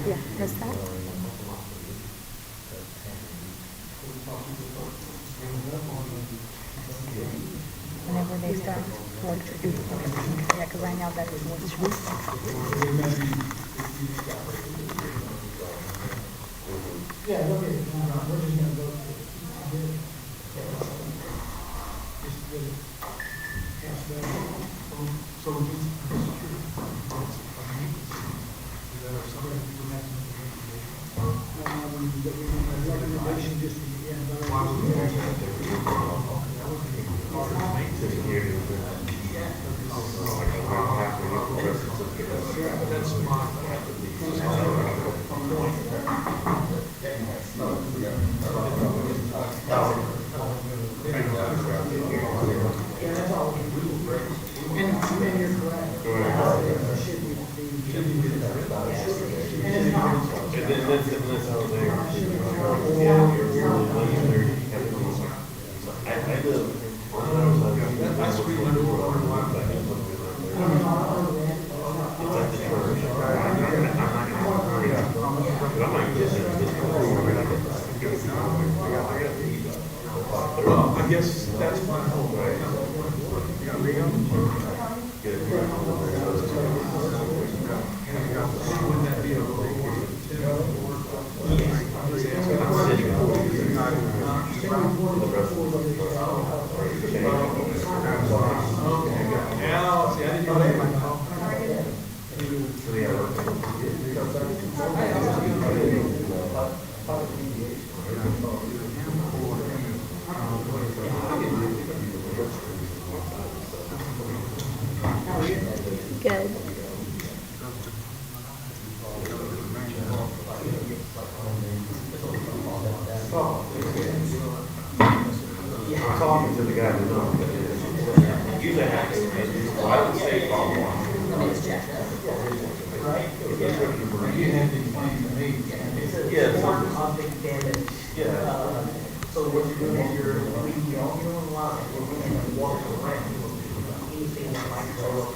Yeah, missed that. Whenever they start, what to do. Yeah, because right now that is what's Yeah, look at it. We're just gonna go through it. Just get it. Pass that. So just. Is that our summary? Recommendation just to get that's and you're correct. I guess that's my hope. Wouldn't that be a good. Talking to the guy who knows. Usually I would say problem one. Right? Yeah. So what you're doing is you're leaving all your own line, you're going to walk around, anything that might go up.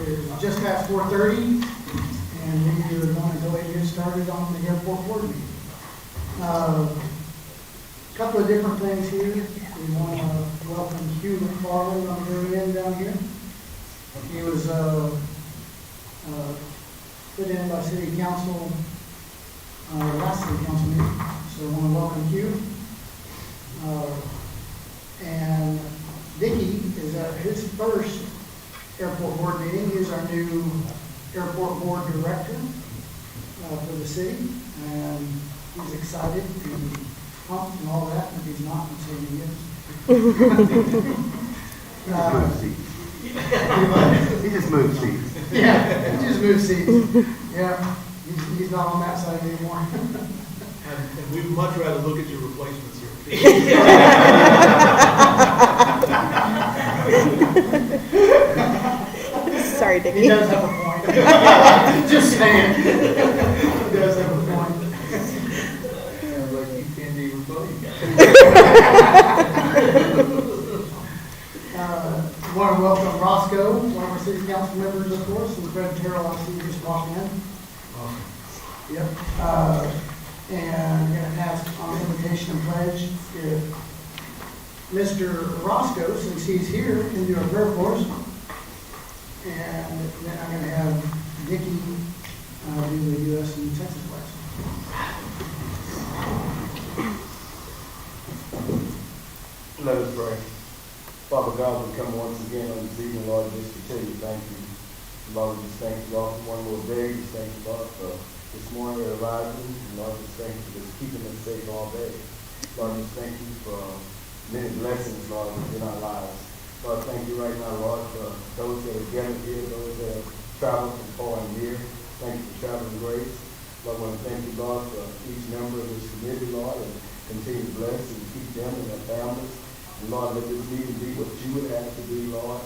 It's just past 4:30, and we are going to go ahead and get started on the airport board meeting. Couple of different things here. We want to welcome Hugh McFarland on your end down here. He was put in by City Council last City Council meeting, so I want to welcome Hugh. And Vicki is at his first airport board meeting. He is our new airport board director for the city, and he's excited and pumped and all that. If he's not, I'm saying he is. He just moved seats. Yeah, he just moved seats. Yeah, he's not on that side anymore. And we'd much rather look at your replacements here. Sorry, He Dickie. does have a point. Just saying. He does have a point. Sounds like you can be replaced. Want to welcome Roscoe, one of our city council members, of course, and Fred Terrell, I see you just walked in. Yep. And I'm going to ask on the invitation and pledge if Mr. Roscoe, since he's here, can do a prayer for us. And then I'm going to have Vicki do the U.S. and Texas pledge. Let us pray. Father God, we come once again on this evening, Lord, just to tell you thank you. Lord, we just thank you, Lord, for one more day. We thank you, Lord, for this morning arriving. And Lord, just thank you for just keeping us safe all day. Lord, just thank you for many blessings, Lord, in our lives. Lord, thank you right now, Lord, for those that are gathered here, those that have traveled from far and near. Thank you for traveling grace. Lord, I want to thank you, Lord, for each member of this committee, Lord, and continue to bless and keep them and their families. And Lord, let this meeting be what you would have to do, Lord,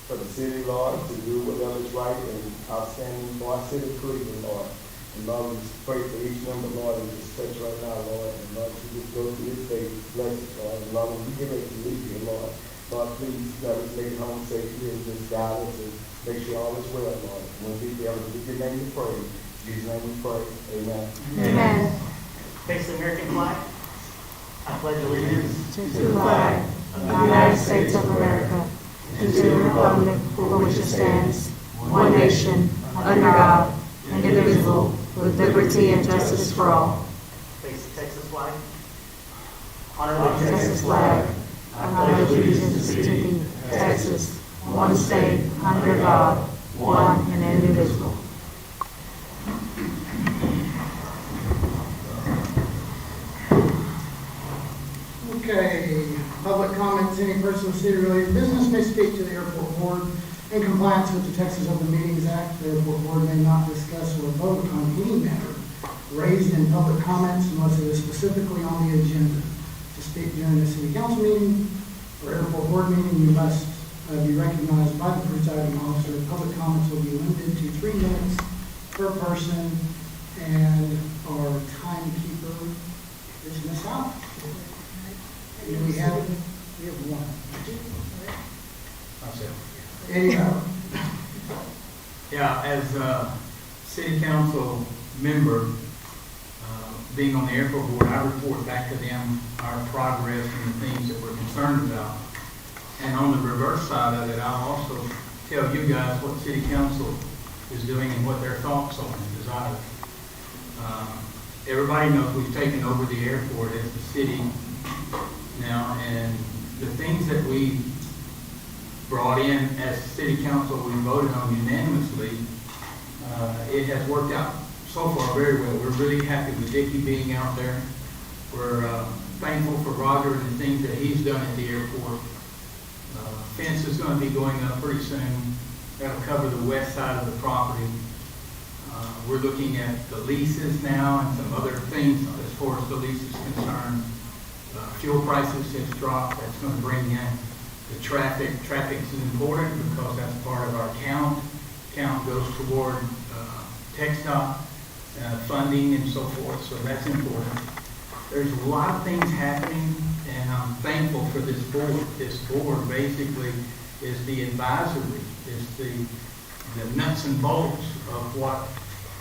for the city, Lord, to do whatever is right and outstanding for our city of Cleveland, Lord. And Lord, we just pray for each member, Lord, in this church right now, Lord. And Lord, you just go through this day, bless it, Lord. And Lord, when we get ready to leave here, Lord, Lord, please let us make it home safely and just guide us and make sure all is well, Lord. And when we be able to give your name to pray, in Jesus' name we pray. Amen. Amen. Face the American flag. I pledge allegiance To the flag of the United States of America and to the republic for which it stands, one nation, under God, indivisible, with liberty and justice for all. Face the Texas flag. Honor the Texas flag, I pledge allegiance to thee, Texas, one state, under God, one and indivisible. Okay, public comments, any person with city-related business may speak to the airport board. In compliance with the Texas Open Meetings Act, the airport board may not discuss or vote on any matter raised in public comments unless it is specifically on the agenda. To speak during a city council meeting or airport board meeting, you must be recognized by the presiding officer. Public comments will be limited to 3 minutes per person, and our timekeeper is Ms. Allen. Do we have one? Any other? Yeah, as a city council member, being on the airport board, I report back to them our progress and the things that we're concerned about. And on the reverse side of it, I'll also tell you guys what city council is doing and what their thoughts on it is out of it. Everybody knows we've taken over the airport as the city now, and the things that we brought in as city council, we voted on unanimously. It has worked out so far very well. We're really happy with Dickie being out there. We're thankful for Roger and the things that he's done at the airport. Fence is going to be going up pretty soon. That'll cover the west side of the property. We're looking at the leases now and some other things as far as the lease is concerned. Fuel prices have dropped. That's going to bring in the traffic. Traffic is important because that's part of our count. Count goes toward TxDOT funding and so forth, so that's important. There's a lot of things happening, and I'm thankful for this board. This board basically is the advisory, is the nuts and bolts of what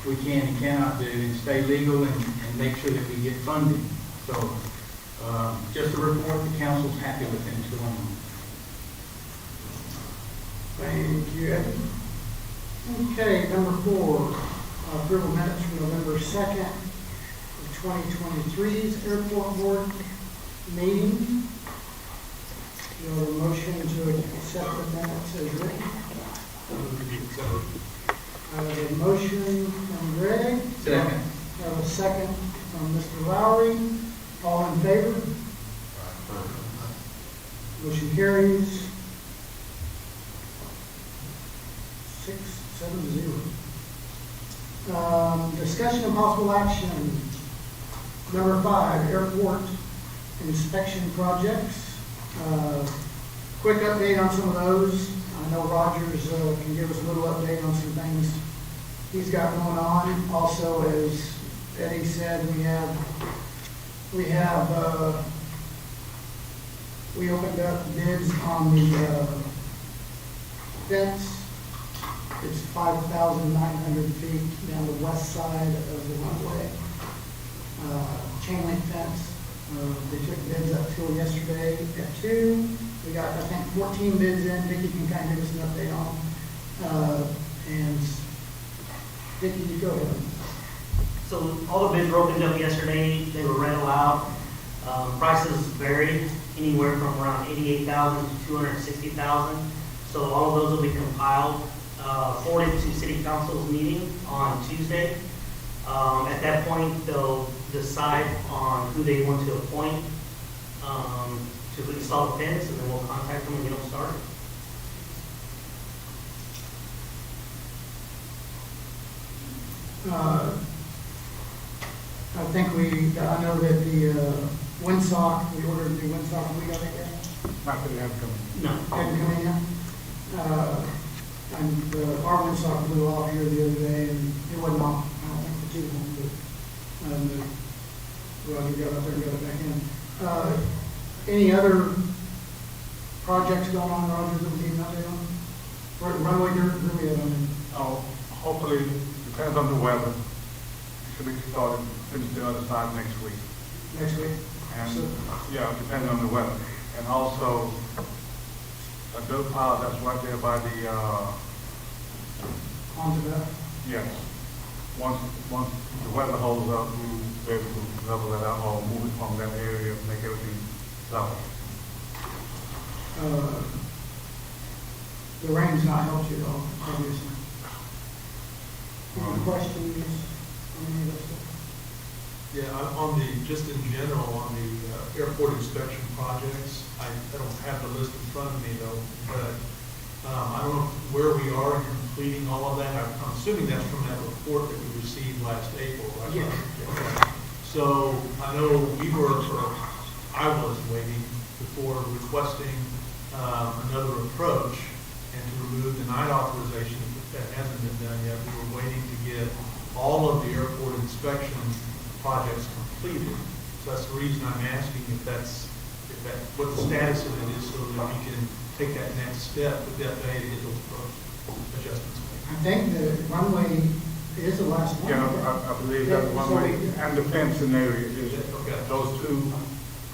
we can and cannot do and stay legal and make sure that we get funding. So just a report, the council's happy with things going on. Thank you, Evan. Okay, number 4, approval minutes from November 2nd of 2023's airport board meeting. Do you have a motion to accept the minutes as written? I have a motion from Greg. Second. I have a second from Mr. Lowry. All in favor? Motion carries 6-7-0. Discussion of possible action. Number 5, airport inspection projects. Quick update on some of those. I know Rogers can give us a little update on some things he's got going on. Also, as Eddie said, we opened up bids on the fence. It's 5,900 feet down the west side of the runway. Chain link fence. They took bids up till yesterday at 2. We got, I think, 14 bids in. Vicki can kind of give us an update on them. And Vicki, you go ahead. So all the bids were opened up yesterday. They were read aloud. Prices varied anywhere from around $88,000 to $260,000. So all of those will be compiled, forwarded to City Council's meeting on Tuesday. At that point, they'll decide on who they want to appoint to install the fence, and then we'll contact them and get them started. I know that the windsock, we ordered the windsock, we got it yet? Not that they haven't come in. No. Hadn't come in yet? And our windsock blew off here the other day, and it wasn't off. I don't think too long, but, Roger got up there and got it back in. Any other projects going on, Roger, that we need an update on? Runway dirt, where we at on it? Oh, hopefully, depends on the weather. Should be started, finish the other side next week. Next week? And, So- yeah, depending on the weather. And also, a dirt pile that's right there by the, Onto that? yes. Once the weather holds up, we'll be able to level that out or move it from that area, make everything level. The rain's not helped you though, obviously. Any questions on any of this stuff? Yeah, on the, just in general, on the airport inspection projects, I don't have the list in front of me though, but I don't know where we are in completing all of that. I'm assuming that's from that report that we received last April, right? Yes. Okay. So I know I was waiting before requesting another approach and to remove the night authorization. That hasn't been done yet. We were waiting to get all of the airport inspection projects completed. So that's the reason I'm asking what the status of it is, so that we can take that next step with FAA to get those adjustments made. I think the runway is the last one. Yeah, I believe that one way, and the fencing area is, Okay. those two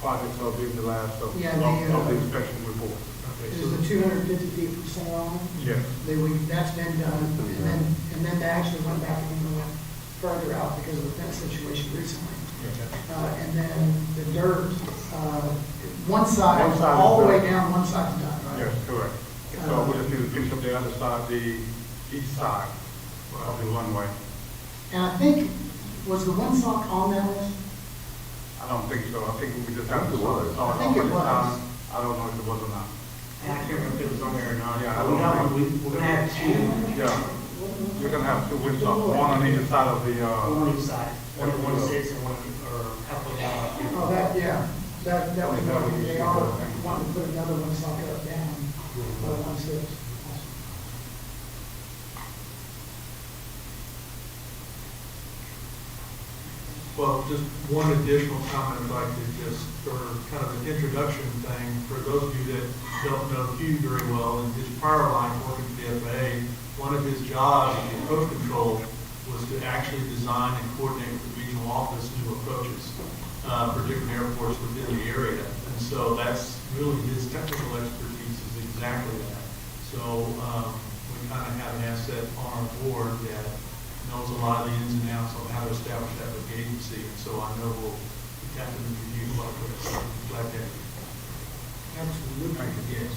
projects will be the last of Yeah, of the inspection report. Okay, Is so the 250 feet from center on? Yes. That's been done, and then they actually went back and went further out because of the fence situation recently. And then the dirt, one side, One side is all the way done. down, one side's done, right? Yes, correct. So we just need to finish up the other side, the east side of the runway. And I think, was the one sock on that list? I don't think so. I think we just have to. I think it was. I don't know if it was or not. And I can't remember if it was on there or not. Yeah, I But we don't got know. one, we're gonna have two, Yeah. You're gonna have two windsocks, one on each side of the, one on each side, one at 1.6 and one, or halfway down. Oh, that, yeah, that was, they are wanting to put another one sock up down, 1.6. Well, just one additional comment I'd like to just, for kind of an introduction thing, for those of you that don't know Hugh very well, in his prior life working for the FAA, one of his jobs in approach control was to actually design and coordinate with the regional office new approaches for different airports within the area. And so that's really his technical expertise is exactly that. So we kind of have an asset on our board that knows a lot of the ins and outs on how to establish that with the agency, and so I know we'll be tapping into you like this. So I'm glad that. Absolutely. Yes.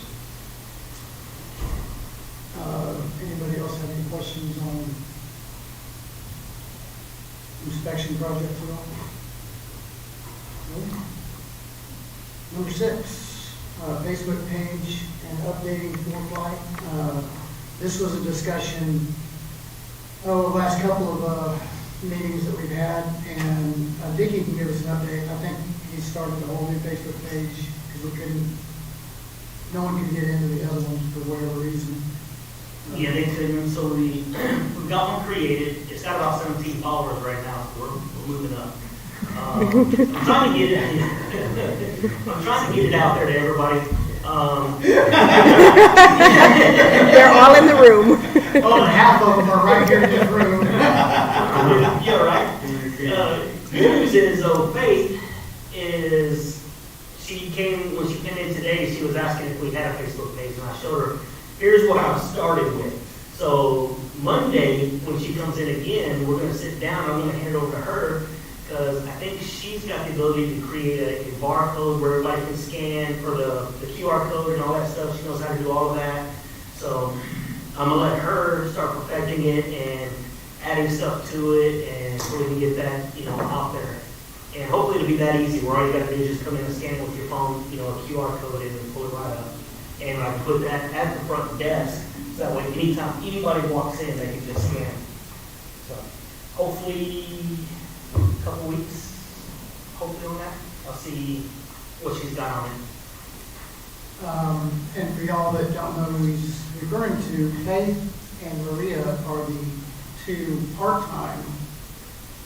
Anybody else have any questions on inspection projects at all? No? Number 6, Facebook page and updating ForeFlight. This was a discussion the last couple of meetings that we've had, and Dickie can give us an update. I think he started a whole new Facebook page because no one could get into the other ones for whatever reason. Yeah, they couldn't, so we got one created, it's got about 17 followers right now, so we're moving up. I'm trying to get it out there to everybody. They're all in the room. Oh, and half of them are right here in this room. Yeah, right. The news is, though, Faith is, when she came in today, she was asking if we had a Facebook page, and I showed her, here's what I started with. So Monday, when she comes in again, we're gonna sit down, I'm gonna hand it over to her, because I think she's got the ability to create a barcode where everybody can scan for the QR code and all that stuff. She knows how to do all of that. So I'm gonna let her start perfecting it and adding stuff to it, and so we can get that, out there. And hopefully it'll be that easy, where all you gotta do is just come in and scan it with your phone, a QR code, and pull it right up. And I put that at the front desk, so that way anytime anybody walks in, they can just scan. So hopefully a couple weeks, hopefully on that. I'll see what she's got on it. And for y'all that don't know who he's referring to, Faith and Maria are the two part-time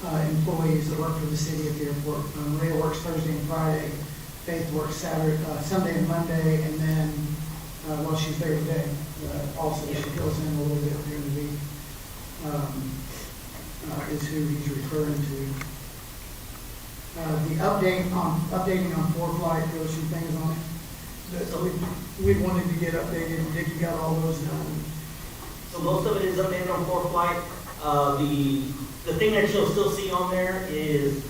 employees that work for the city at the airport. Maria works Thursday and Friday, Faith works Sunday and Monday, and then, well, she's there today. Also, she goes in a little bit during the week, is who he's referring to. The updating on ForeFlight, there were some things on it that we wanted to get updated, and Dickie got all those done. So most of it is updated on ForeFlight. The thing that you'll still see on there is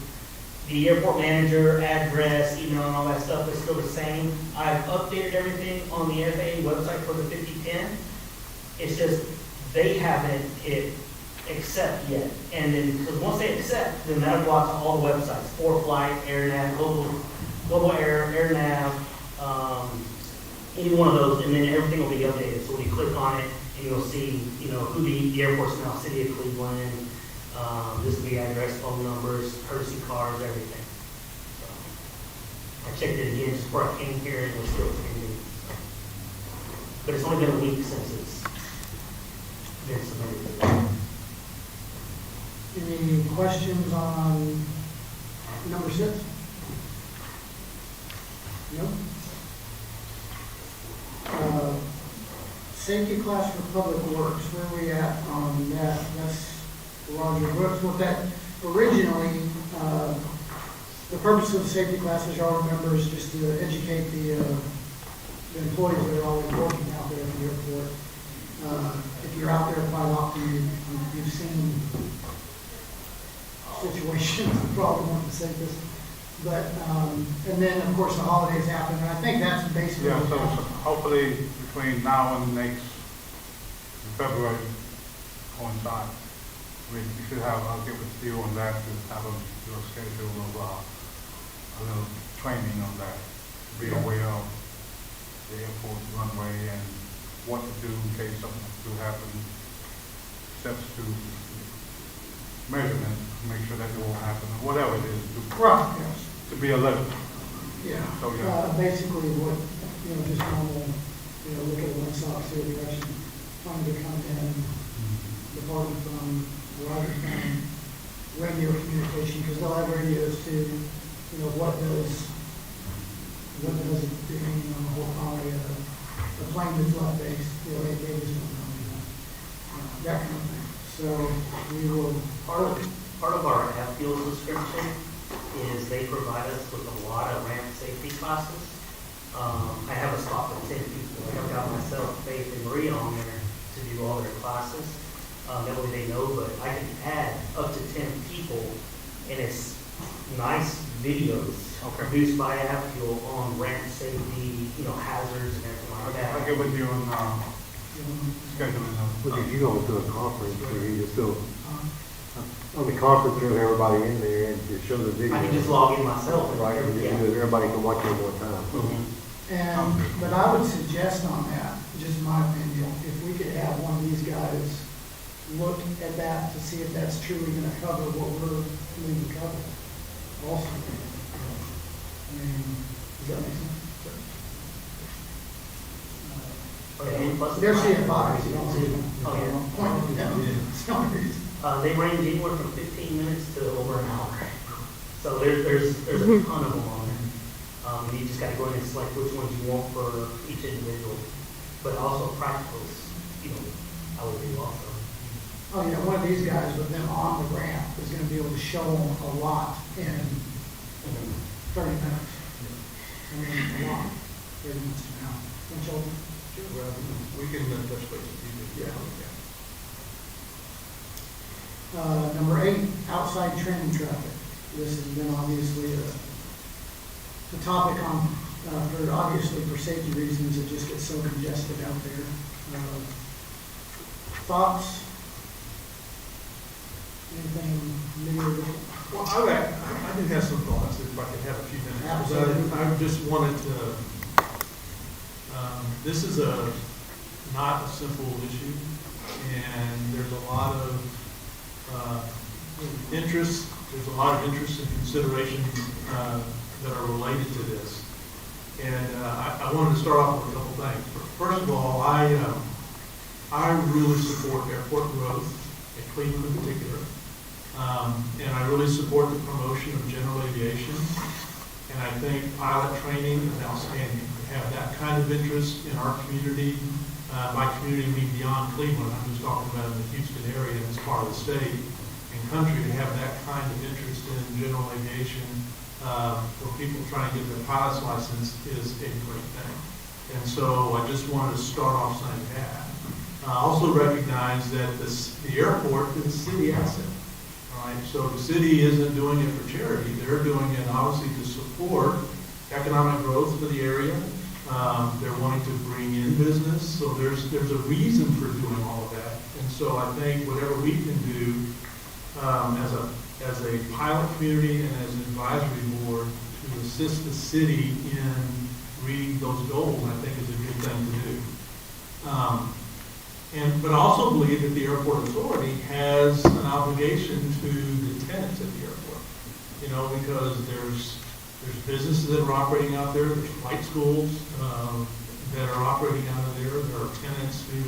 the airport manager, address, email, and all that stuff is still the same. I've updated everything on the FAA website for the 5010. It's just they haven't hit accept yet. And then, because once they accept, then that'll go out to all the websites, ForeFlight, AirNav, Global Air, AirNav, any one of those, and then everything will be updated. So when you click on it, and you'll see, who the airport's now, City of Cleveland, this will be address, phone numbers, courtesy cars, everything. So I checked it again just before I came here, and it was still pending. But it's only been a week since it's been submitted. Any questions on number 6? No? Safety class for public works, where are we at on that? That's Roger Brooks. What that originally, the purpose of the safety class, as y'all remember, is just to educate the employees that are already working out there at the airport. If you're out there quite often, you've seen situations that probably weren't the safest. But, and then, of course, the holidays happen, and I think that's basically. Yeah, so hopefully between now and next February coincide. We should have, I'll get with you on that, to have a little schedule of a little training on that, to be aware of the airport runway and what to do in case something do happen, steps to measurement, to make sure that it won't happen, or whatever it is, Right, yes. to be alert. Yeah. So, yeah. Basically what, just normal, look at one sock, see what direction, trying to come in, departing from, arriving from radio communication, because they'll have radios too, what does it mean on the whole colony of the plane that's left base, they just don't know, that kind of thing. So we will. Part of our F-Fuel subscription is they provide us with a lot of ramp safety classes. I have a spot for 10 people. I've got myself, Faith, and Maria on there to do all their classes. That way they know, but I can add up to 10 people, and it's nice videos produced by F-Fuel on ramp safety, hazards and everything like that. I'll get with you on scheduling them. Well, if you go to a conference where you just go on the conference room, everybody in there, and you show the video. I can just log in myself. Right, and Yeah. everybody can watch it at one time. But I would suggest on that, just my opinion, if we could have one of these guys look at that to see if that's truly going to cover what we're going to cover. Also, does that make sense? They're seeing five. They range anywhere from 15 minutes to over an hour. So there's a ton of them on there. You just got to go in and select which ones you want for each individual. But also practicals, I would do also. Oh, yeah, one of these guys with them on the ramp is going to be able to show them a lot in 30 minutes. I mean, a lot, 30 minutes to an hour. Don't you? Well, we can touch base with you. Yeah. Number 8, outside training traffic. This has been obviously a topic on, for safety reasons, it just gets so congested out there. Thoughts? Anything new or different? Well, I do have some thoughts, if I could have a few minutes. Absolutely. I just wanted to, this is not a simple issue, and there's a lot of interest, and consideration that are related to this. And I wanted to start off with a couple things. First of all, I really support airport growth, at Cleveland in particular. And I really support the promotion of general aviation. And I think pilot training is outstanding. We have that kind of interest in our community. By community, I mean beyond Cleveland. I'm just talking about in the Houston area as part of the state and country to have that kind of interest in general aviation for people trying to get their pilot's license is a great thing. And so I just wanted to start off saying that. I also recognize that the airport is a city asset. All right, so the city isn't doing it for charity. They're doing it obviously to support economic growth for the area. They're wanting to bring in business, so there's a reason for doing all of that. And so I think whatever we can do as a pilot community and as an advisory board to assist the city in reaching those goals, I think is a good thing to do. But I also believe that the airport authority has an obligation to the tenants at the airport. You know, because there's businesses that are operating out there, there's flight schools that are operating out of there. There are tenants who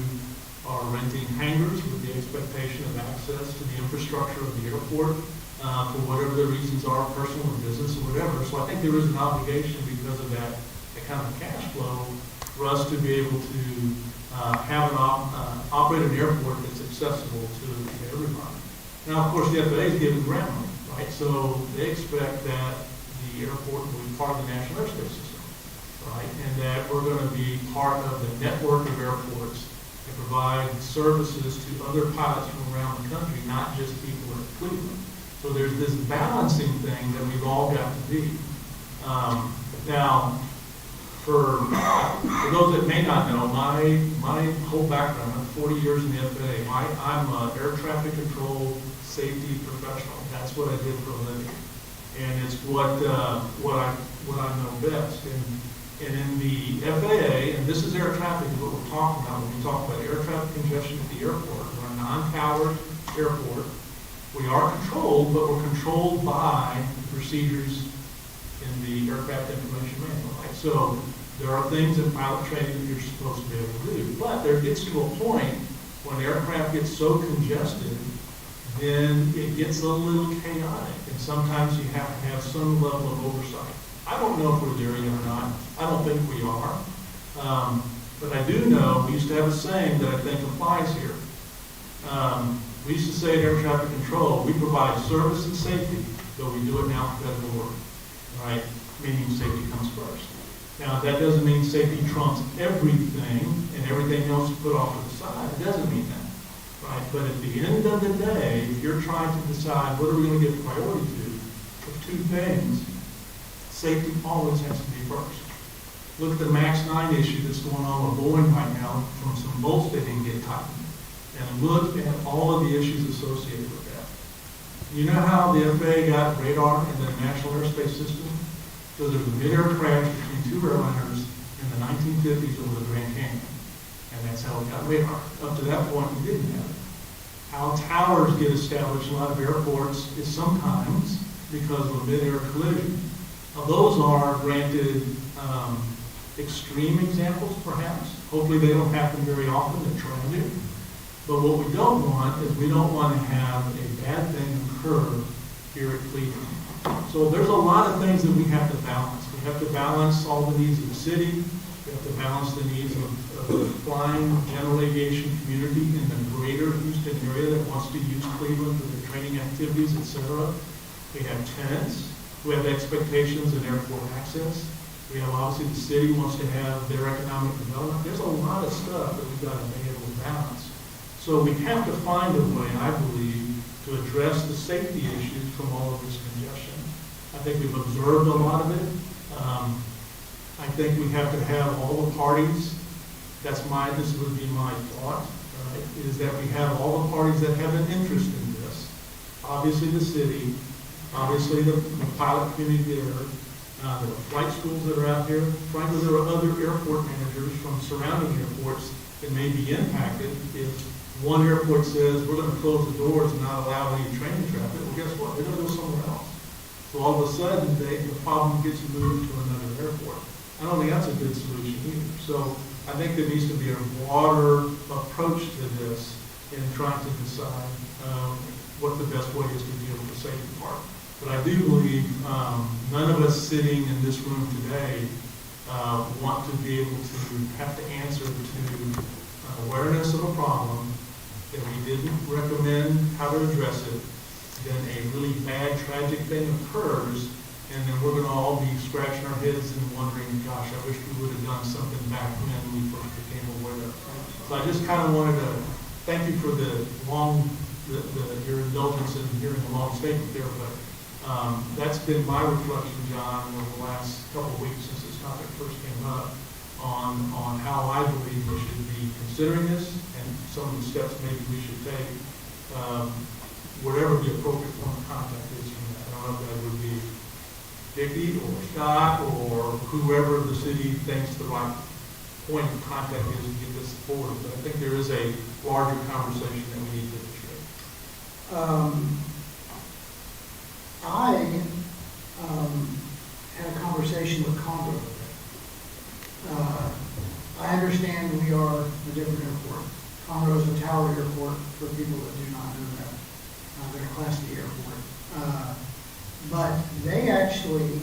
are renting hangars with the expectation of access to the infrastructure of the airport for whatever their reasons are, personal or business or whatever. So I think there is an obligation because of that kind of cash flow for us to be able to operate an airport that's accessible to everybody. Now, of course, the FAA is giving grant money, right? So they expect that the airport will be part of the National Airspace System, right? And that we're going to be part of the network of airports that provide services to other pilots from around the country, not just people in Cleveland. So there's this balancing thing that we've all got to be. Now, for those that may not know, my whole background, I'm 40 years in the FAA. I'm an air traffic control safety professional. That's what I did for a living. And it's what I know best. And in the FAA, and this is air traffic, is what we're talking about when we talk about air traffic congestion at the airport. We're a non-powered airport. We are controlled, but we're controlled by procedures in the aircraft information manual. Right? So there are things in pilot training that you're supposed to be able to do. But there gets to a point when the aircraft gets so congested, then it gets a little chaotic. And sometimes you have to have some level of oversight. I don't know if we're there yet or not. I don't think we are. But I do know, we used to have a saying that I think applies here. We used to say at Air Traffic Control, we provide service and safety, though we do it now for better work. Right? Meaning safety comes first. Now, that doesn't mean safety trumps everything and everything else is put off to the side. It doesn't mean that. Right? But at the end of the day, if you're trying to decide what are we going to give priority to, there's two things. Safety always has to be first. Look at the MAX 9 issue that's going on with Boeing right now from some bolts they didn't get tightened. And look at all of the issues associated with that. You know how the FAA got radar in the National Airspace System? So there's a mid-air crash between two airliners in the 1950s over the Grand Canyon. And that's how it got radar. Up to that point, we didn't have it. How towers get established in a lot of airports is sometimes because of a mid-air collision. Now, those are granted extreme examples, perhaps. Hopefully they don't happen very often, they're trying to. But what we don't want is we don't want to have a bad thing occur here at Cleveland. So there's a lot of things that we have to balance. We have to balance all the needs of the city. We have to balance the needs of the flying general aviation community in the greater Houston area that wants to use Cleveland for their training activities, etc. We have tenants who have expectations in airport access. We have obviously the city wants to have their economic development. There's a lot of stuff that we've got to be able to balance. So we have to find a way, I believe, to address the safety issues from all of this congestion. I think we've observed a lot of it. I think we have to have all the parties. This would be my thought, right, is that we have all the parties that have an interest in this. Obviously the city, obviously the pilot community there, the flight schools that are out here. Frankly, there are other airport managers from surrounding airports that may be impacted if one airport says we're going to close the doors and not allow any training traffic. Well, guess what? They're going to go somewhere else. So all of a sudden, the problem gets moved to another airport. I don't think that's a good solution either. So I think there needs to be a broader approach to this in trying to decide what the best way is to deal with the safety part. But I do believe none of us sitting in this room today want to be able to have to answer to awareness of a problem that we didn't recommend how to address it, then a really bad, tragic thing occurs, and then we're going to all be scratching our heads and wondering, gosh, I wish we would have done something back when we first became aware. So I just kind of wanted to thank you for your indulgence in hearing a long statement there, but that's been my reflection, John, over the last couple of weeks since this topic first came up, on how I believe we should be considering this and some of the steps maybe we should take, whatever the appropriate point of contact is from that. I don't know if that would be Vicki or Scott or whoever the city thinks the right point of contact is to get this forward. But I think there is a larger conversation that we need to initiate. I had a conversation with Conroe. I understand we are a different airport. Conroe is a tower airport for people that do not know that. They're a Class D airport. But they actually,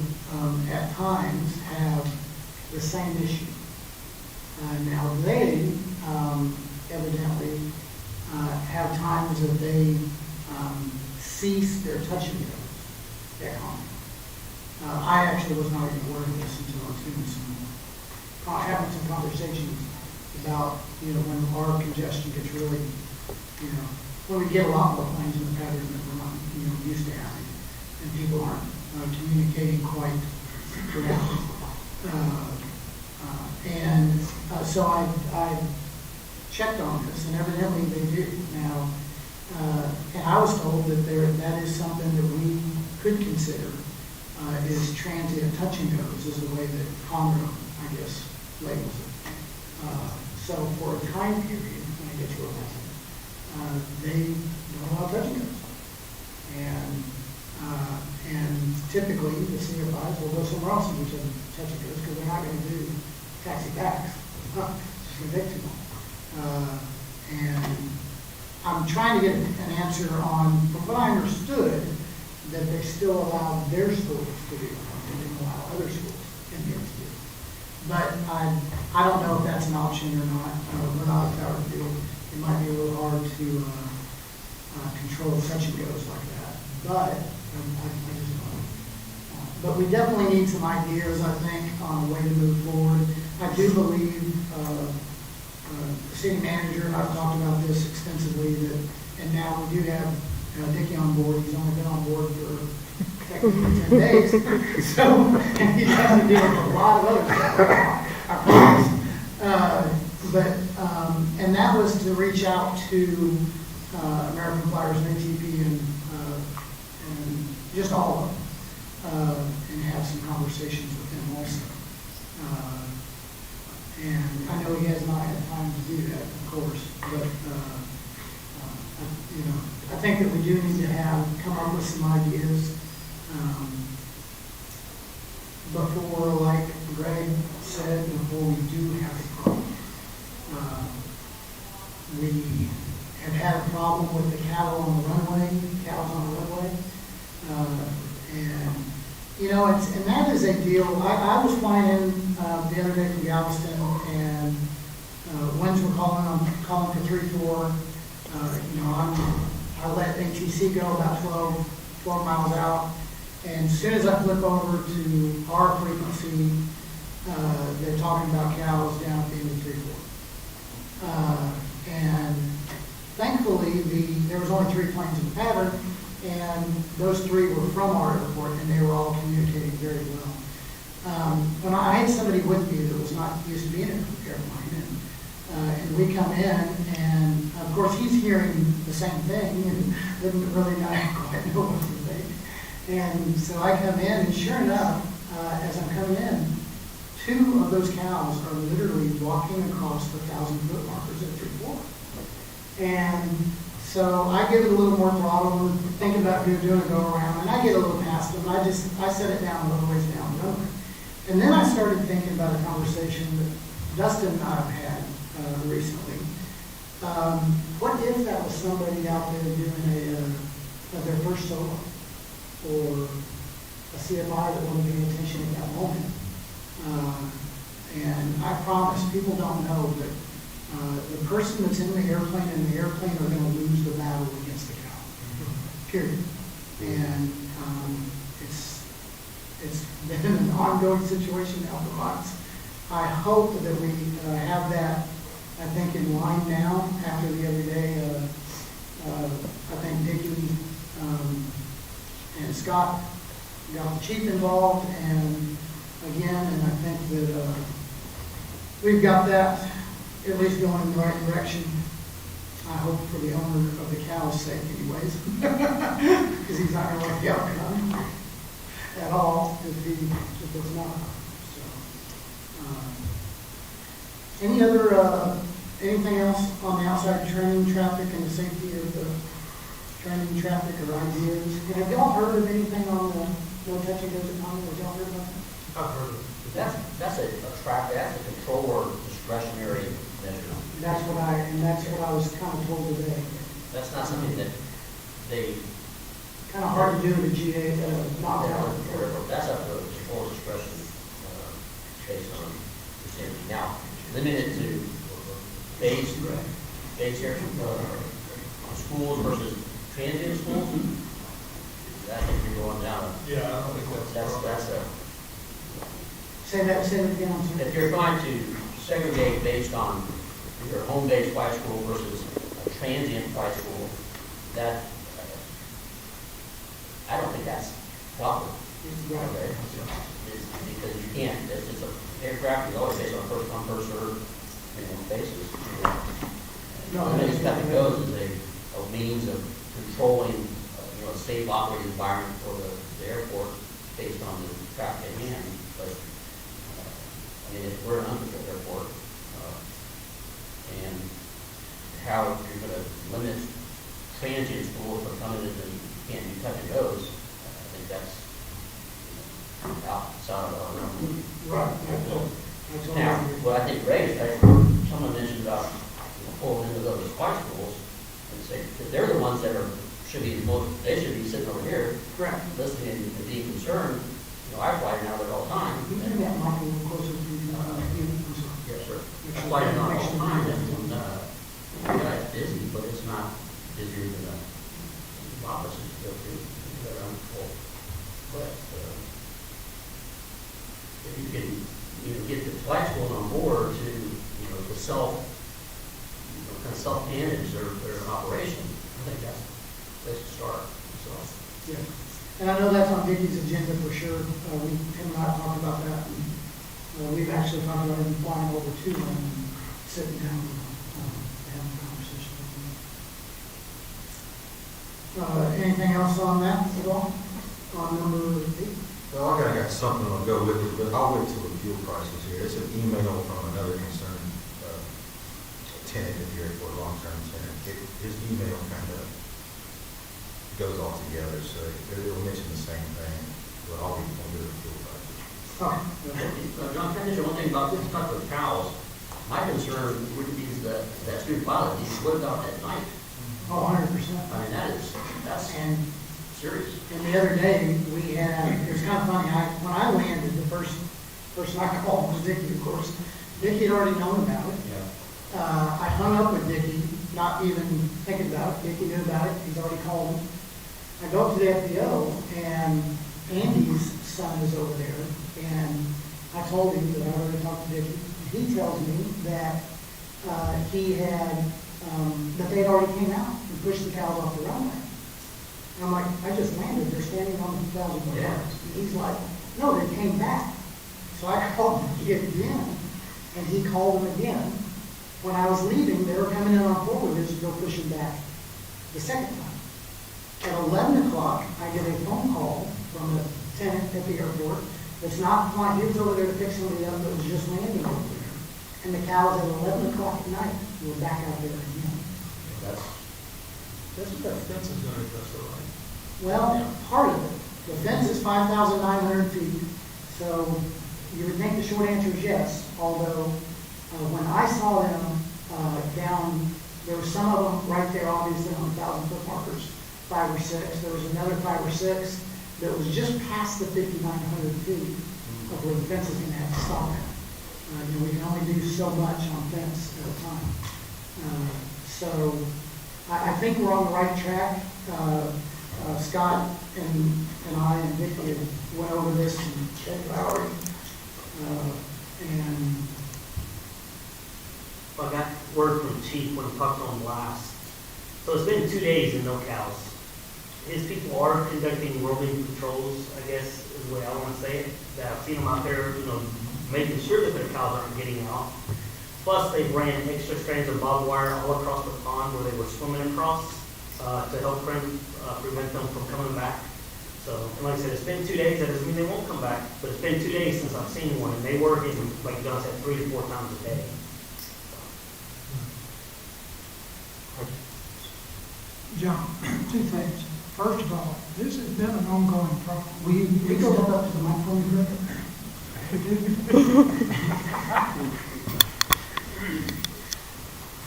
at times, have the same issue. Now, they evidently have times that they cease their touching goes at home. I actually was not even aware of this until I was having some conversations about, when our congestion gets really, when we get a lot more planes in the pattern that we're not, used to having, and people aren't communicating quite correctly. So I checked on this, and evidently they do now. And I was told that that is something that we could consider is transient touch and goes, is the way that Conroe, I guess, labels it. So for a time period, when I get to a lesson, they don't allow touch and goes. And typically the CFIs will go somewhere else and do touch and goes because they're not going to do taxi backs. It's ridiculous. And I'm trying to get an answer on, from what I understood, that they still allow their schools to do, and didn't allow other schools in here to do. But I don't know if that's an option or not. We're not a power deal. It might be a little hard to control such and goes like that. But I just don't know. But we definitely need some ideas, I think, on a way to move forward. I do believe the city manager, and I've talked about this extensively, and now we do have Dickie on board. He's only been on board for technically 10 days. So, and he has to deal with a lot of other stuff, I promise. And that was to reach out to American Flyers and ATP and just all of them, and have some conversations with them also. And I know he has not had time to do that, of course, but I think that we do need to come up with some ideas before, like Greg said, before we do have a problem. We have had a problem with the cattle on the runway, cows on the runway, and that is a deal. I was flying in the other day from Galveston, and winds were calling for 3-4. I let ATC go about 12 miles out, and as soon as I flip over to our frequency, they're talking about cows down at the end of 3-4. And thankfully, there was only 3 planes in the pattern, and those 3 were from our airport, and they were all communicating very well. When I had somebody with me that was not used to being in an airplane, and we come in, and of course he's hearing the same thing, and doesn't really quite know what to think. And so I come in, and sure enough, as I'm coming in, 2 of those cows are literally walking across the 1,000-foot markers at 3-4. And so I give it a little more throttle and think about doing a go around, and I get a little past them. I set it down a little ways down the runway. And then I started thining about a conversation that Dustin and I have had recently What if that was somebody out there doing their first solo, or a CFI that wasn't paying attention at that moment? And I promise, people don't know, but the person that's in the airplane and the airplane are going to lose the battle against the cow. Period. And it's been an ongoing situation now for months. I hope that we have that, I think, in line now after the other day. I think Dickie and Scott got the chief involved, and again, and I think that we've got that at least going in the right direction. I hope for the owner of the cow's sake anyways, because he's not going to like the outcome at all if it's not. So, anything else on the outside training traffic and the safety of the training traffic or ideas? And have y'all heard of anything on the no touching goes economy? Have y'all heard about that? I've heard of it. That's a control or discretionary measure. That's what I was kind of told today. That's not something that they, Kind of hard to do at a GA, not out. that's up to control discretion, based on percentage. Now, limit it to base air, schools versus transient schools. I think you're going down. Yeah, I don't think That's a, Say that again, I'm sorry. if you're trying to segregate based on your home-based flight school versus a transient flight school, that, I don't think that's proper. Okay? Because you can't, it's a aircraft is always based on first come, first served, basis. No, The minute that goes is a means of controlling, a safe operating environment for the airport based on the traffic at hand. But, if we're an uncontrolled airport, and how you're going to limit transient schools from coming in and can't do touch and goes, I think that's outside of our realm. Right. Now, what I think Ray, someone mentioned about pulling into those flight schools and say that they're the ones that should be sitting over here Correct. listening and being concerned. I fly now there all the time. You can get Michael a little closer to you. Yes, sir. I fly it all the time, and it's busy, but it's not busier than the offices you go to that are full. But if you can, get the flight schools on board to, to self-manage their operation, I think that's the place to start. So, Yeah. And I know that's on Vicky's agenda for sure. Him and I have talked about that. And, we've actually talked about him flying over to them and sitting down and having a conversation with them. Anything else on that at all? On number 8? Well, I got something to go with it, but I'll wait till the fuel prices here. It's an email from another concerned tenant at the airport, long-term tenant. His email kind of goes all together, so it'll mention the same thing, but I'll be under the fuel prices. John, can I mention one thing about this type of cows? My concern would be that student pilot, what about at night? Oh, 100%. I mean, that's And serious. And the other day, we had, it was kind of funny, when I landed, the first person I called was Dickie, of course. Dickie had already known about it. Yeah. I hung up with Dickie, not even thinking about it. Dickie knew about it, he's already called him. I go up to the FBO, and Andy's son is over there, and I told him that I already talked to Dickie. He tells me that that they had already came out and pushed the cows off the runway. And I'm like, I just landed, they're standing on the 2,000 foot Yeah. marks. And he's like, no, they came back. So I called him again, and he called them again. When I was leaving, they were coming in on forwarders to go pushing back the second time. At 11 o'clock, I get a phone call from a tenant at the airport that's not flying. He was over there to pick somebody up that was just landing over there. And the cows at 11 o'clock at night were back out there again. That's what that fence is going to address, though, right? Well, part of it. The fence is 5,900 feet, so you would think the short answer is yes, although when I saw them down There were some of them right there, obviously, on 1,000-foot markers, 5 or 6. There was another 5 or 6 that was just past the 5,900 feet of where the fence is going to have to stop at. We can only do so much on fence at a time. So I think we're on the right track. Scott and I and Vicki went over this in Lowry. And I got word from Chief when he talked to him last. So it's been 2 days and no cows. His people are conducting roving patrols, I guess is the way I want to say it. That I've seen them out there, making sure that their cows aren't getting out. Plus, they ran extra strands of barbed wire all across the pond where they were swimming across to help prevent them from coming back. So, and like I said, it's been 2 days. That doesn't mean they won't come back, but it's been 2 days since I've seen one, and they were hitting, like John said, 3 to 4 times a day. John, 2 things. First of all, this has been an ongoing problem. we go up to the microphone, Greg?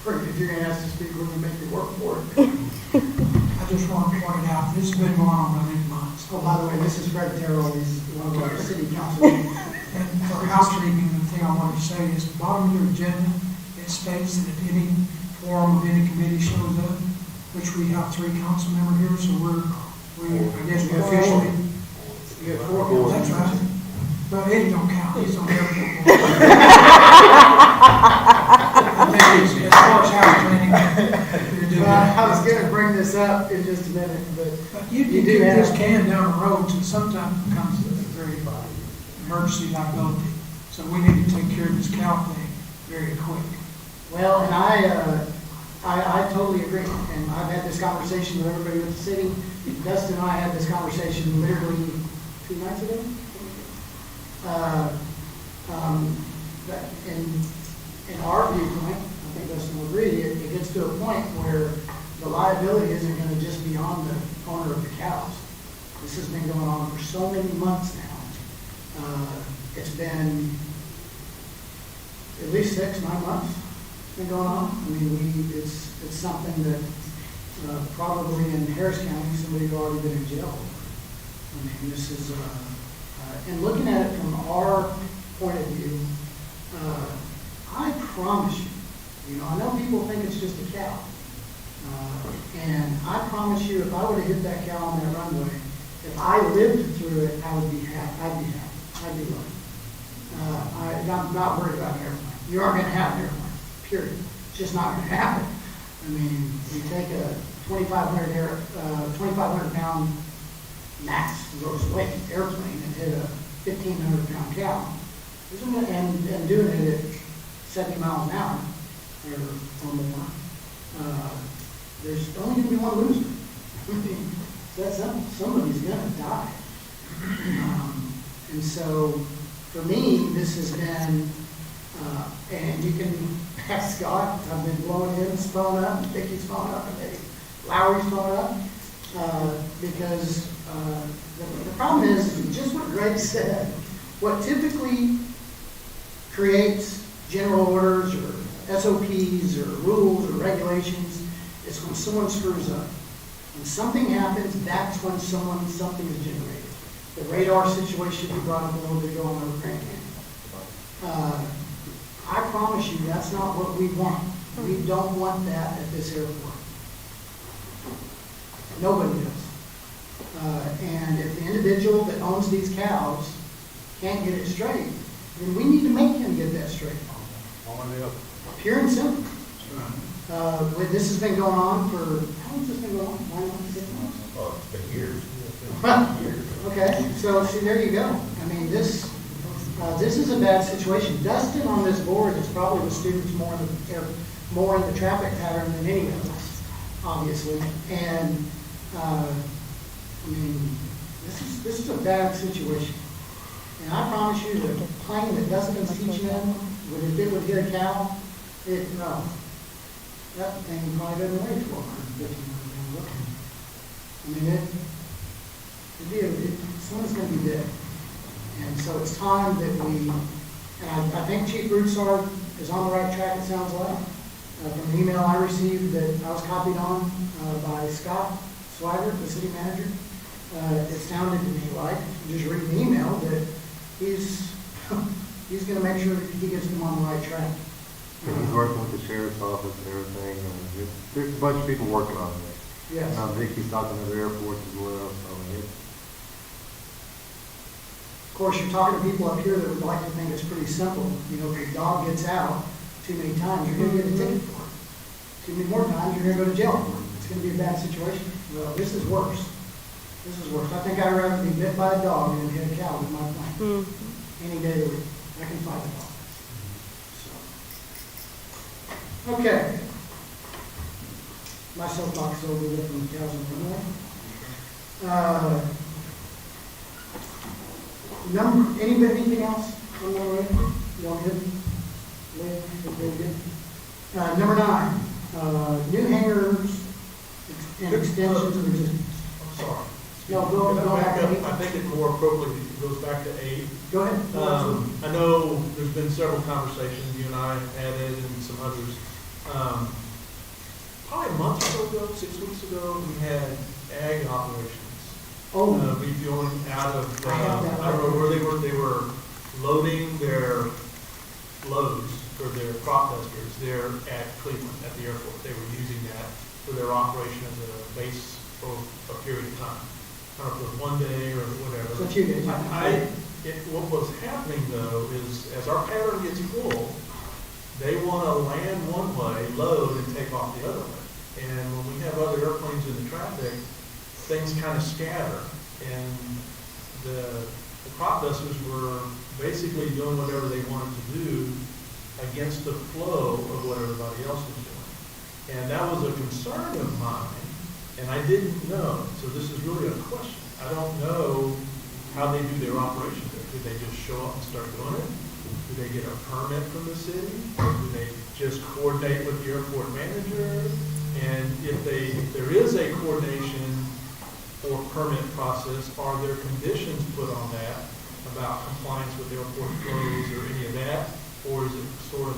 If you're going to ask to speak, we're going to make you work for it. I just want to point out, this has been going on for 8 months. Oh, by the way, this is Fred Terrell. He's one of our city council. And for housekeeping, the thing I wanted to say is, the bottom of your agenda, it states that if any forum of any committee shows up, which we have 3 council members here, so I guess we officially. You have 4. That's right. But Eddie don't count, he's on the airport board. I think as far as house cleaning, you're doing that. I was going to bring this up in just a minute, but You You can do kick have- this can down the road, and sometimes it becomes a very emergency liability. So we need to take care of this cow thing very quick. well, and I totally agree. And I've had this conversation with everybody with the city. Dustin and I had this conversation literally 2 nights ago. That in our viewpoint, I think Dustin will agree, it gets to a point where the liability isn't going to just be on the owner of the cows. This has been going on for so many months now. It's been at least 6, 9 months it's been going on. I mean, it's something that probably in Harris County, somebody's already been in jail. I mean, this is, and looking at it from our point of view, I promise you, I know people think it's just a cow. And I promise you, if I would have hit that cow on that runway, if I lived through it, I'd be happy. I'd be lucky. I'm not worried about an airplane. You aren't going to have an airplane, period. It's just not going to happen. I mean, you take a 2,500 pound max gross weight airplane and hit a 1,500 pound cow, and doing it at 70 miles an hour or more, there's only going to be one loser. I mean, that's simple. Somebody's going to die. And so, for me, this has been, and you can ask Scott, I've been blowing his phone up, and Vicky's phone up, and maybe Lowry's phone up, because the problem is just what Greg said. What typically creates general orders or SOPs or rules or regulations is when someone screws up. When something happens, that's when something is generated. The radar situation we brought up a little bit ago on the Grand Canyon. I promise you, that's not what we want. We don't want that at this airport. Nobody does. And if the individual that owns these cows can't get it straight, then we need to make him get that straight. Pure and simple. This has been going on for, how long has this been going on? 9 months, 6 months? Oh, it's been years. Okay, so see, there you go. I mean, this is a bad situation. Dustin on this board is probably the students more in the traffic pattern than any of us, obviously. And I mean, this is a bad situation. And I promise you, the plane that Dustin's teaching them, if it would hit a cow, that thing probably doesn't weigh 1,250 pounds. I mean, someone's going to be dead. And so it's time that we, and I think Chief Broussard is on the right track, it sounds like. From the email I received that I was copied on by Scott Swider, the city manager, it sounded to me like, just reading the email, that he's going to make sure that he gets them on the right track. And he's working with the sheriff's office and everything, and there's a bunch of people working on it. Yes. And I think he's talking to the airports as well, so Of course, you're talking to people up here that would like to think it's pretty simple. You know, if your dog gets out too many times, you're going to get a ticket for it. Too many more times, you're going to go to jail for it. It's going to be a bad situation. Well, this is worse. This is worse. I think I'd rather be bit by a dog than hit a cow with my plane. Any day of the week. I can fight the dog. So. Okay. My soapbox is over with from the cows and runaway. Anything else? One more way? You all good? Very good. Number 9, new hangars and extensions of existing. I'm sorry. No, go back to 8. I think it more appropriately goes back to 8. Go ahead. I know there's been several conversations, you and I had it and some others. Probably a month or so ago, 6 weeks ago, we had ag operations. Refueling out of, I don't know where they were loading their loads for their crop dusters there at Cleveland, at the airport. They were using that for their operation as a base for a period of time. I don't know if it was one day or whatever. So 2 days. What was happening though is as our pattern gets full, they want to land one way, load, and take off the other way. And when we have other airplanes in the traffic, things kind of scatter. And the crop dusters were basically doing whatever they wanted to do against the flow of what everybody else was doing. And that was a concern of mine, and I didn't know. So this is really a question. I don't know how they do their operations there. Do they just show up and start doing it? Do they get a permit from the city? Do they just coordinate with the airport manager? And if there is a coordination or permit process, are there conditions put on that about compliance with airport flows or any of that? Or is it sort of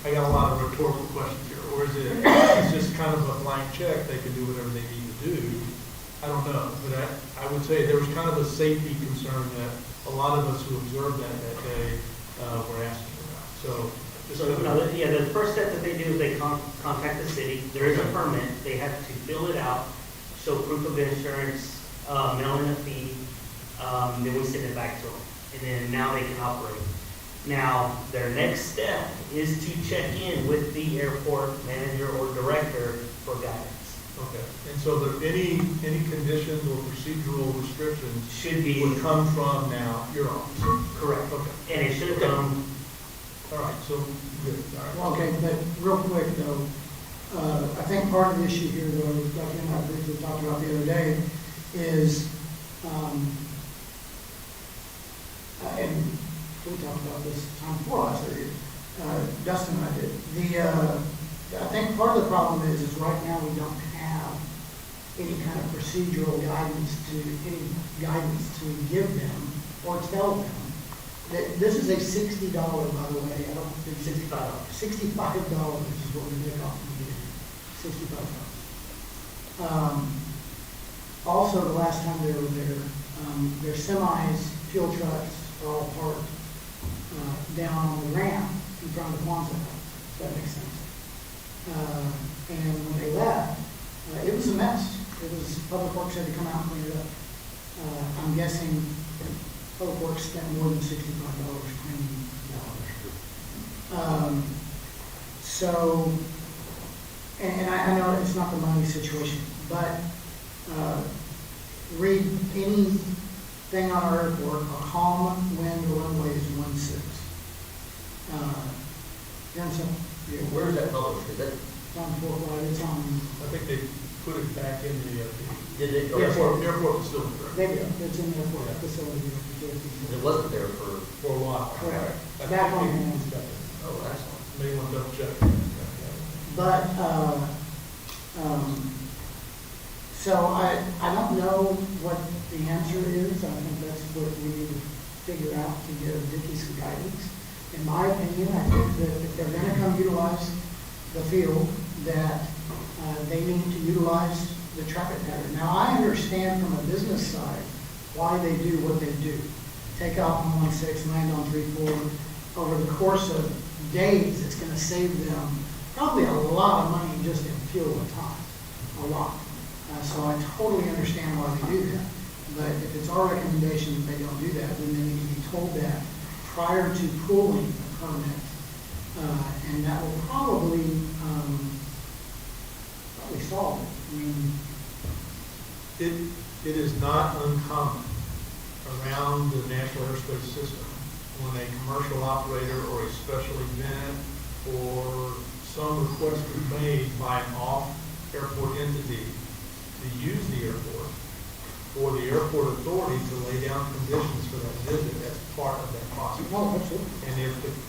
I got a lot of rhetorical questions here, or is it's just kind of a blank check, they can do whatever they need to do? I don't know, but I would say there was kind of a safety concern that a lot of us who observed that day were asking about. The first step that they do is they contact the city. There is a permit. They have to fill it out, show proof of insurance, mail in a fee, then we send it back to them. And then now they can operate. Now, their next step is to check in with the airport manager or director for guidance. Okay, and so any conditions or procedural restrictions would come from now your office? Correct. Okay. And it should come. All right, so good. All right. Well, okay, but real quick though, I think part of the issue here though, like you and I briefly talked about the other day, is, and we talked about this time before last year, Dustin and I did. I think part of the problem is right now we don't have any kind of procedural guidance to give them or tell them that this is a $60, by the way. I don't think $65 is what we make off the meter. $65. Also, the last time they were there, their semis, fuel trucks are all parked down on the ramp in front of the Quonset house. If that makes sense. And when they left, it was a mess. Public Works had to come out and clean it up. I'm guessing Public Works spent more than $65 cleaning that. So, and I know it's not the money situation, but read anything on our airport, a calm wind runway is 16. Where is that published? Is that? It's on Fort White, it's on. I think they put it back in the Did it? Yes. airport facility. Correct? There you go, it's in the airport facility. It wasn't there for For a while. Correct. I Back on think hand. it's got it. Oh, excellent. May want to double check. But, so I don't know what the answer is. I think that's what we need to figure out to give Dickie some guidance. In my opinion, I think that if they're going to come utilize the field that they need to utilize the traffic pattern. Now, I understand from a business side why they do what they do. Take off on 1-6, land on 3-4. Over the course of days, it's going to save them probably a lot of money just in fuel and time, a lot. So I totally understand why they do that. But if it's our recommendation that they don't do that, then they need to be told that prior to pulling the permit. And that will probably solve it. I mean, It is not uncommon around the national airspace system when a commercial operator or a special event or some request is made by an off-airport entity to use the airport, or the airport authority to lay down conditions for that visit as part of that process. Oh, absolutely. And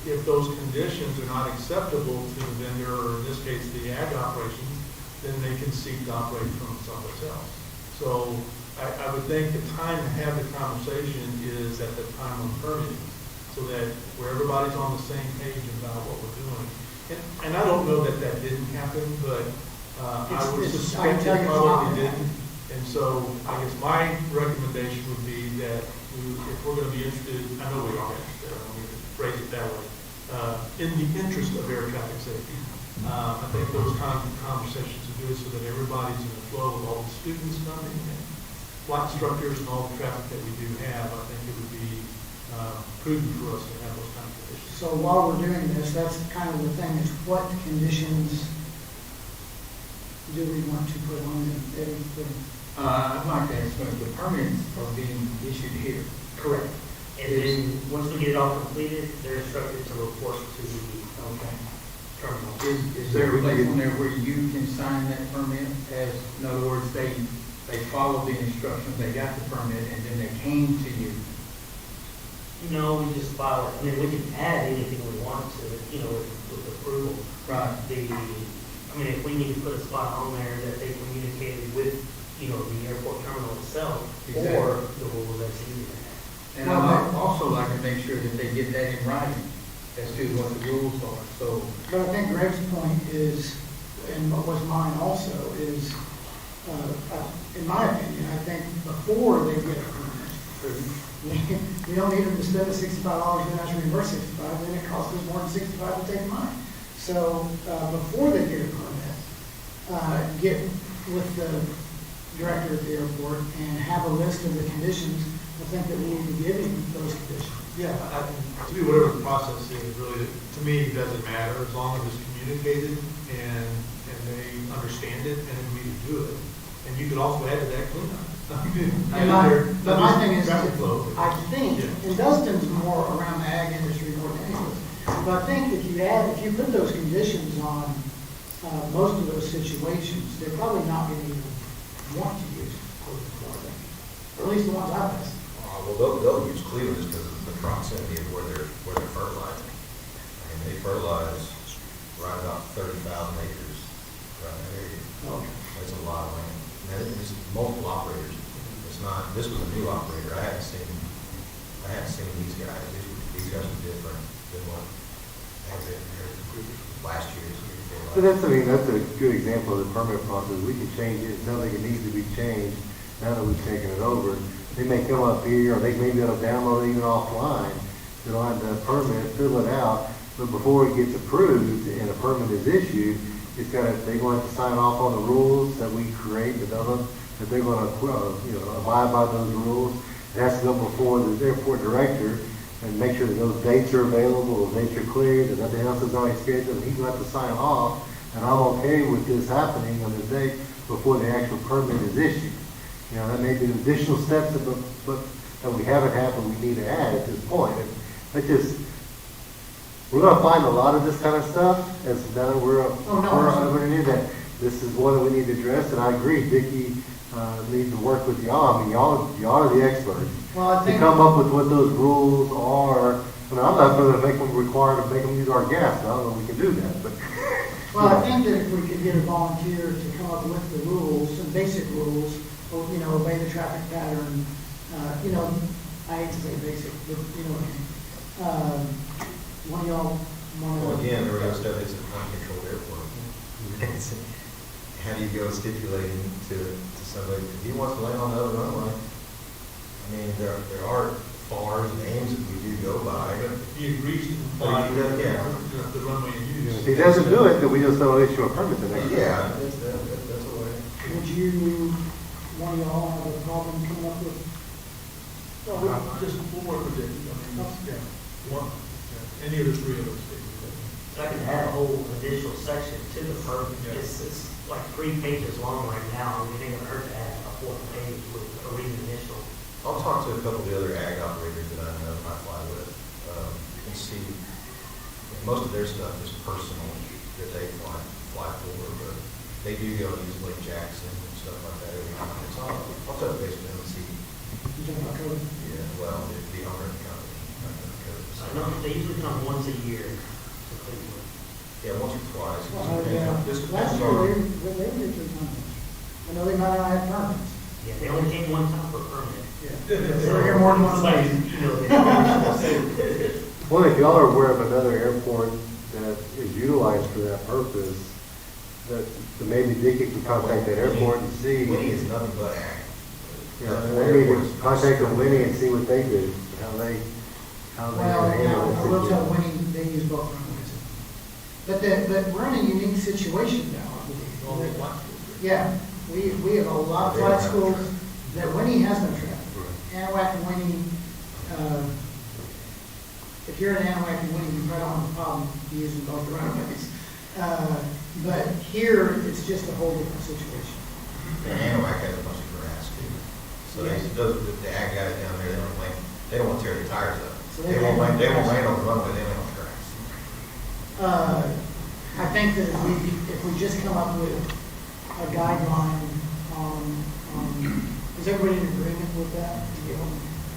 if those conditions are not acceptable to the vendor, or in this case, the ag operations, then they can seek to operate from someplace else. So I would think the time to have the conversation is at the time of permitting, so that where everybody's on the same page about what we're doing. And I don't know that didn't happen, but I would suspect it probably didn't. And so I guess my recommendation would be that if we're going to be interested, I know we are interested, I don't mean to phrase it that way, in the interest of air traffic safety. I think those kinds of conversations are good so that everybody's in the flow with all the students coming and flight instructors and all the traffic that we do have. I think it would be prudent for us to have those kinds of conditions. so while we're doing this, that's kind of the thing, is what conditions do we want to put on them? I'd like to ask, the permits are being issued here. Correct. And then, once we get it all completed, they're instructed to report to the Okay. terminal. Is there a place on there where you can sign that permit? As, in other words, they followed the instructions, they got the permit, and then they came to you? No, we just file it. I mean, we can add anything we want to it, with approval. Right. If we need to put a spot on there that they communicated with, the airport terminal itself, Exactly. or the rules that's in there. And I'd also like to make sure that they get that in writing as to what the rules are, so. But I think Greg's point is, and what was mine also, is, in my opinion, I think before they get a permit, we don't need them to spend the $65 and actually reimburse $65, then it costs us more than $65 to take mine. So, before they get a permit, get with the director at the airport and have a list of the conditions. I think that we need to give him those conditions. Yeah, to me, whatever the process is, really, to me, it doesn't matter, as long as it's communicated and they understand it and agree to do it. And you could also add to that cleanup. But my thing is, traffic flow. I think, and Dustin's more around the ag industry more than anything, but I think if you put those conditions on most of those situations, they're probably not going to even want to use chlorine, or at least the ones I've asked. Well, they'll use Cleveland just because of the proximity of where they're fertilizing. I mean, they fertilize right about 30,000 acres around that area. Okay. That's a lot of land. And it's multiple operators. It's not, this was a new operator. I hadn't seen these guys. These guys are different than what has been here last year. So that's a good example of the permit process. We can change it. It sounds like it needs to be changed now that we've taken it over. They may come up here, or they may be able to download it even offline. They don't have the permit, fill it out, but before it gets approved and a permit is issued, they're going to sign off on the rules that we create, develop, that they're going to, abide by those rules. It has to go before the airport director and make sure that those dates are available, those dates are cleared, that nothing else is already scheduled, and he's going to have to sign off, and I'm okay with this happening on the day before the actual permit is issued. That may be additional steps that we haven't had, but we need to add at this point. We're going to find a lot of this kind of stuff, as now that we're going to do that. This is one that we need to address, and I agree, Vicki needs to work with y'all. I mean, y'all are the experts. Well, I think, to come up with what those rules are. I mean, I'm not going to make them require to make them use our gas. I don't know if we can do that, but. well, I think that if we could get a volunteer to come up with the rules, some basic rules, or, obey the traffic pattern, I hate to say basic, but, one of y'all Well, again, there was stuff, it's an uncontrolled airport. How do you go stipulating to somebody, if he wants to land on the other runway? I mean, there are FARs and aims that we do go by. But if he agrees to But comply he with does, yeah. the runway in use. If he doesn't do it, then we just don't issue a permit the next time. Yeah, that's a way. Would you, one of y'all have a problem coming up with? No, we'll work with it. I mean, any of the three of us. So I can add a whole additional section to the permit. Yeah. It's like 3 pages long right now, and it ain't gonna hurt to add a 4th page with a reading initial. I'll talk to a couple of the other ag operators that I know I fly with, and see, most of their stuff is personal that they fly for, but they do go use Lake Jackson and stuff like that every time. So I'll touch base with them and see, You talking about code? yeah, well, the owner of the company. not the code. I know they usually come once a year to Cleveland. Yeah, once or twice. Yeah. This Last depends year, on, they did 3 times. I know they might not have permits. Yeah, they only came one time for a permit. They were here more than once. Somebody, you know, they- Well, if y'all are aware of another airport that is utilized for that purpose, that maybe Dickie can contact that airport and see. Winnie is nothing but ag. Yeah, maybe contact them, Winnie, and see what they do, how they Well, can handle now, I will tell it. Winnie, they use both runways. But we're in a unique situation now, I All the believe. black schools. Yeah, we have a lot of flight schools that Winnie has no traffic. Anahuac and Winnie, if you're in Anahuac and Winnie, you probably don't have a problem using both the runways. But here, it's just a whole different situation. And Anahuac has a bunch of grass too. So the ag guys down there, they don't want to tear their tires up. So They won't land on the runway, they land on the grass. I think that if we just come up with a guideline on, is everybody in agreement with that?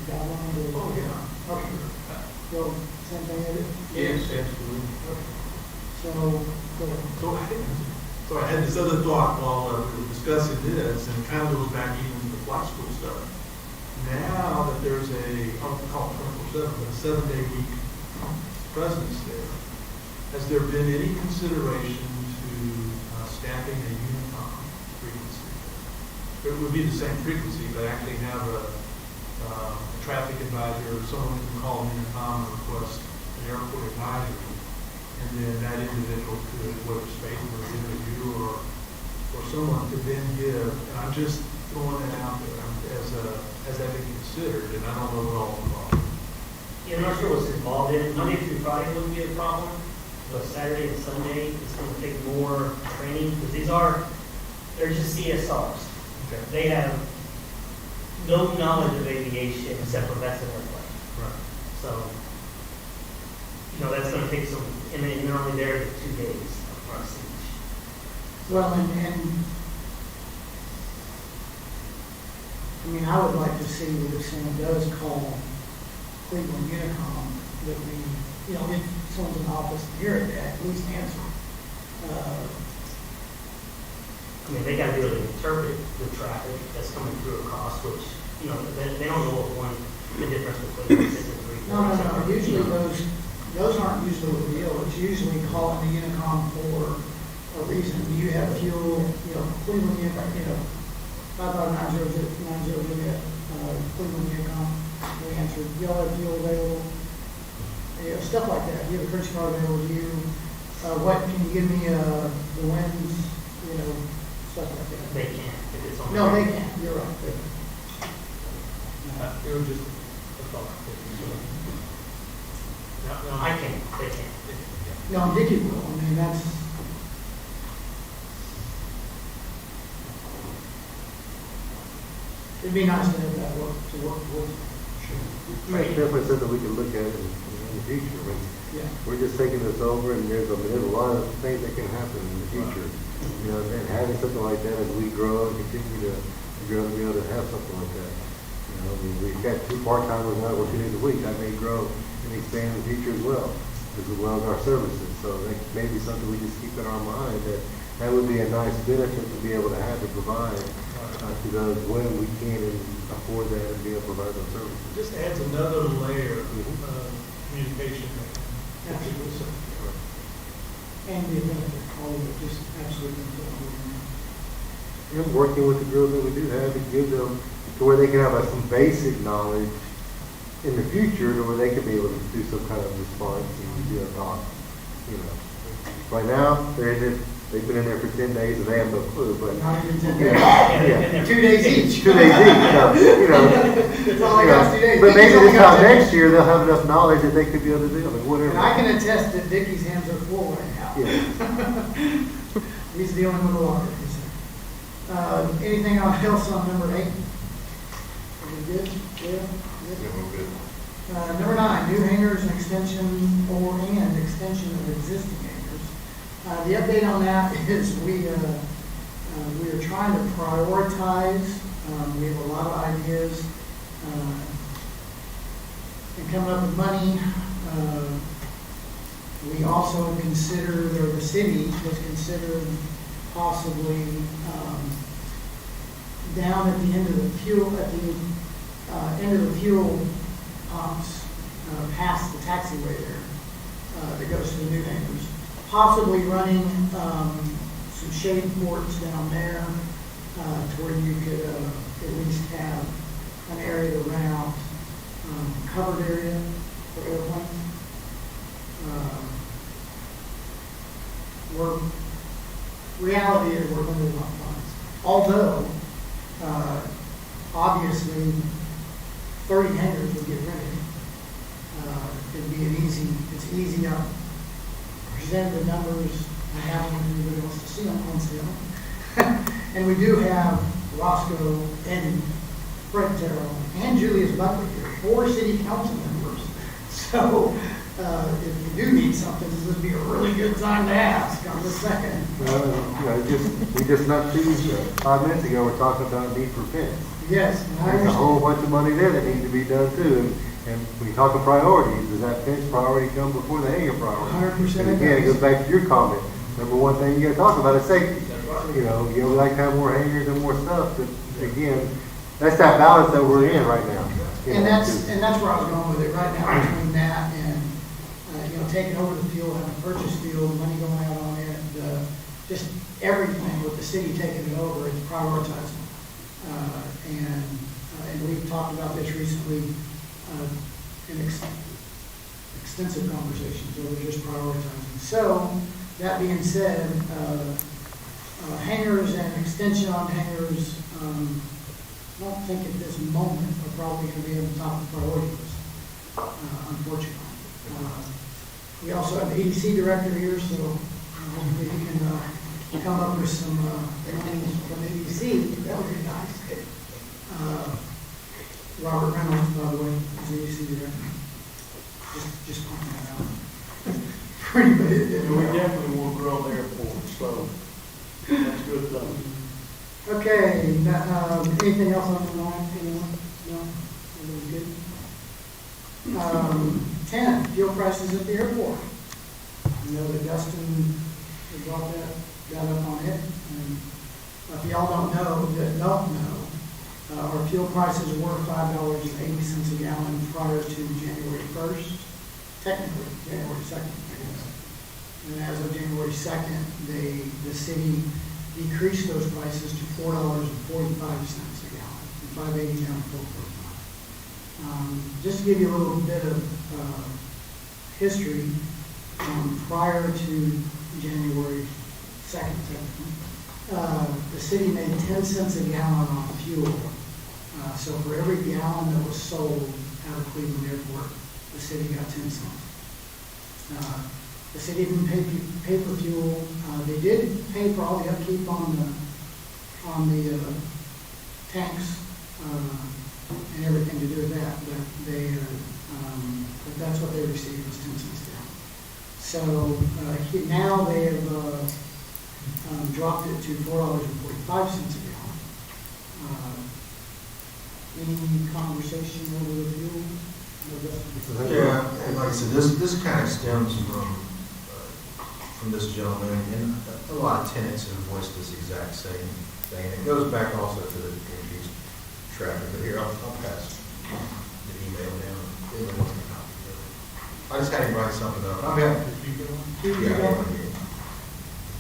Guideline? Oh, yeah. Okay. So, same thing, Eddie? Yes, absolutely. So, So I had this other thought while we were discussing this, and it kind of goes back even to the flight school stuff. Now that there's I don't call it 24/7, but a 7-day week presence there, has there been any consideration to staffing a Unicom frequency? It would be the same frequency, but actually have a traffic advisor or someone who can call Unicom and request an airport advisory. And then that individual could, whether it's space or interview or someone could then give, and I'm just throwing that out there as that being considered, and I don't know what all involved. Yeah, I'm not sure what's involved in it. Monday through Friday wouldn't be a problem, but Saturday and Sunday, it's going to take more training, because they're just CSRs. Okay. They have no knowledge of aviation except for that's an airplane. Right. So, that's going to take some, and they're only there for 2 days for us each. well, I would like to see that if someone does call Cleveland Unicom, that we, if someone's in the office here at least answer. They got to be able to interpret the traffic that's coming through across, which, they don't know the difference between 6 and 3. No, usually those aren't usually the deal. It's usually calling the Unicom for a reason. Do you have fuel, Cleveland Unicom, 55900, Cleveland Unicom, we answered, do y'all have fuel available? Stuff like that. Do you have a cruise card available? What, can you give me, the winds, stuff like that. They can't, if it's on. No, they can't. You're right. They can't. It was just a thought. No, I can't, they can't. No, Dickie will. That's. It'd be nice to have that work. It's definitely something we can look at in the future. Yeah. We're just taking this over, and there's a lot of things that can happen in the future. And having something like that as we grow and continue to grow, to be able to have something like that. We've got 2 part-timers now working days a week. That may grow and expand in the future as well as our services. So that may be something we just keep in our mind, that would be a nice benefit to be able to have to provide to those when we can afford that and be able to provide those services. Just adds another layer of communication. Absolutely. and the benefit, all of it, just absolutely. And working with the girls that we do have to give them to where they can have some basic knowledge in the future, to where they can be able to do some kind of response and do a talk. You know, right now they're in it. They've been in there for 10 days and they have no clue. But Not even 10 yeah, days. yeah. 2 days each. 2 days each. So, you know, That's all I got, 2 days. but maybe Dicky's only this got time 10 next year they'll have enough knowledge that they could be able to do. I mean, whatever. And I can attest that Dickie's hands are full right now. Yeah. He's dealing with a lot. Anything else on number 8? Are we good? Yeah. Good. Number 9, new hangars and extension and extension of existing hangars. The update on that is we are trying to prioritize. We have a lot of ideas and coming up with money. We also considered, or the city was considered possibly down at the end of the fuel, end of the fuel pumps, past the taxiway there, that goes to the new hangars. Possibly running some shade ports down there to where you could at least have an area to rent out, covered area for airplanes. Reality is we're limited on funds. Although, obviously, 30 hangars would get rented. It'd be it's easy. I present the numbers. I have them if anybody wants to see them on sale. And we do have Roscoe and Fred Terrell and Julius Buckley here, 4 city council members. So, if you do need something, this would be a really good time to ask on the second. Well, you know, we just not 5 minutes ago, we're talking about need for fence. Yes, and I There's a whole understand. bunch of money there that needs to be done too. And we talk of priorities. Does that fence priority come before the hangar priority? 100% And it again, it does. goes back to your comment. Number one thing you gotta talk about is safety. That's right. You know, we like to have more hangars and more stuff, but again, that's that balance that we're in right now. You And know, that's where I was going with it right now, between that and, taking over the field, having purchased field, money going out on it, just everything with the city taking it over, it's prioritizing. And we've talked about this recently, in extensive conversations, so we're just prioritizing. So, that being said, hangars and extension on hangars, I don't think at this moment are probably going to be on the top of the priority list, unfortunately. We also have the EDC director here, so hopefully he can come up with some things from EDC. That would be nice. Robert Reynolds, by the way, is the EDC director. Just pointing that out. For anybody that didn't know. definitely want to grow the airport, so that's a good thing. Okay, anything else on the line? Anyone? No? Everything's good? 10, fuel prices at the airport. I know that Dustin brought that up on it. And if y'all don't know, our fuel prices were $5.80 a gallon prior to January 1st. Technically, January 2nd, I guess. And as of January 2nd, the city decreased those prices to $4.45 a gallon, from $5.80 down to $4.45. Just to give you a little bit of history, prior to January 2nd, the city made 10 cents a gallon on fuel. So for every gallon that was sold out of Cleveland Airport, the city got 10 cents. The city didn't pay for fuel. They did pay for all the upkeep on the tanks and everything to do with that, but that's what they received was 10 cents down. So now they have dropped it to $4.45 a gallon. Any conversation over the fuel? Yeah, and like I said, this kind of stems from this gentleman, and a lot of tenants have voiced this exact same thing. It goes back also to the increased traffic, but here, I'll pass the email down. I just had him write something up. Yeah.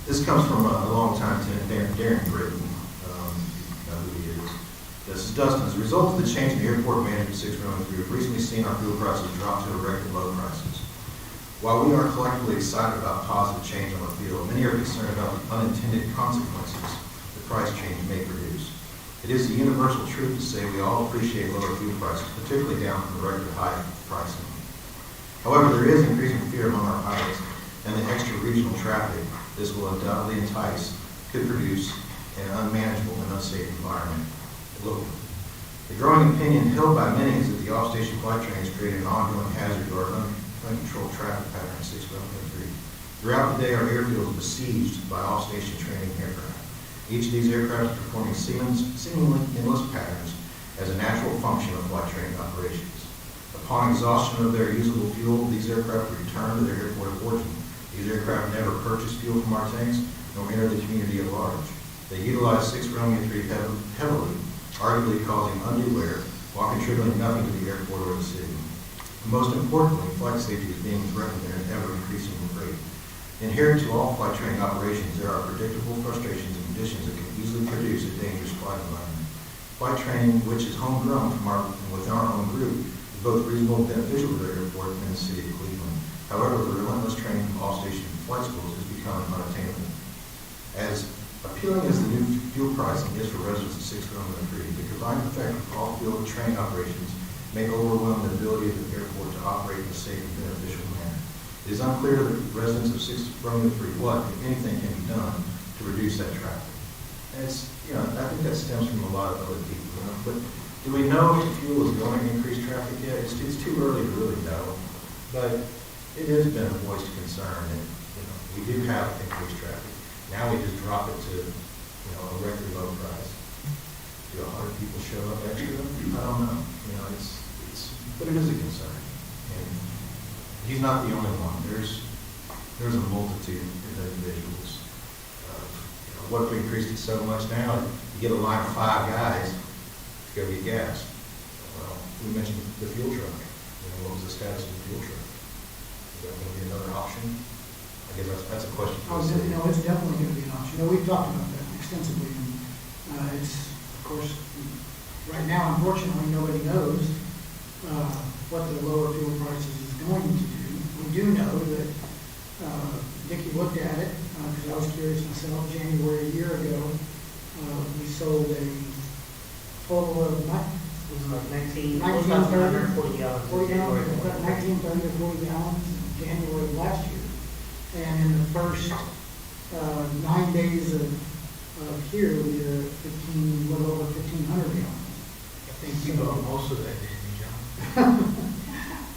This comes from a longtime tenant, Darren Britton, you know who he is. This is Dustin. As a result of the change in the airport management 613, we've recently seen our fuel prices drop to record low prices. While we are collectively excited about positive change on the field, many are concerned about the unintended consequences the price change may produce. It is the universal truth to say we all appreciate lower fuel prices, particularly down from the record high pricing. However, there is increasing fear among our pilots and the extra regional traffic this will undoubtedly entice could produce an unmanageable and unsafe environment locally. The growing opinion held by many is that the off-station flight trains create an ongoing hazard to our uncontrolled traffic pattern in 613. Throughout the day, our airfield is besieged by off-station training aircraft. Each of these aircraft is performing seemingly endless patterns as a natural function of flight training operations. Upon exhaustion of their usable fuel, these aircraft return to their airport of origin. These aircraft never purchase fuel from our tanks, nor enter the community at large. They utilize 6 Romeo 3 heavily, arguably causing undue wear, while contributing nothing to the airport or the city. Most importantly, flight safety is being threatened at an ever-increasing rate. Inherent to all flight training operations, there are predictable frustrations and conditions that can easily produce a dangerous flight environment. Flight training, which is homegrown within our own group, is both reasonable and beneficial to the airport and the city of Cleveland. However, the relentless training from off-station flight schools is becoming unattainable. As appealing as the new fuel pricing is for residents of 613, the combined effect of off-field training operations may overwhelm the ability of the airport to operate in a safe and beneficial manner. It is unclear to the residents of 613 what, if anything, can be done to reduce that traffic. And it's, I think that stems from a lot of other people. But do we know if fuel is going to increase traffic yet? It's too early to really know. But it has been a voiced concern that, we do have increased traffic. Now we just drop it to, a record low price. Do 100 people show up extra? I don't know. But it is a concern. And he's not the only one. There's a multitude of individuals. What if we increased it so much now? You get a line of 5 guys to go get gas. Well, we mentioned the fuel truck. What was the status of the fuel truck? Is that going to be another option? I guess that's a question for the city. It's definitely going to be an option. We've talked about that extensively. And it's, of course, right now, unfortunately, nobody knows what the lower fuel prices is going to do. We do know that Dickie looked at it, because I was curious myself. January a year ago, we sold a total of It was like 19, 1930, 40 gallons. 40 gallons, 1930 to 40 gallons in January of last year. And in the first 9 days of here, we were a little over 1,500 gallons. I think you bought most of that, didn't you, John?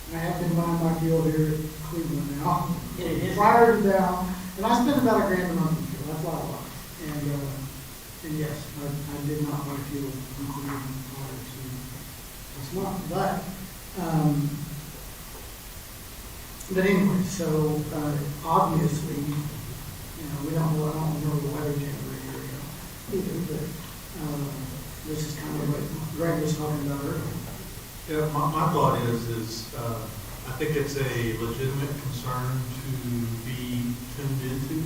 I have been buying my fuel here at Cleveland now. It is. Prior to that, and I spend about $1,000 a month in fuel. That's a lot. And yes, I did not buy fuel from Cleveland prior to this month. But anyway, so obviously, we don't know. I don't know the weather January area either. But this is kind of what Greg was talking about earlier. Yeah, my thought is I think it's a legitimate concern to be tuned into,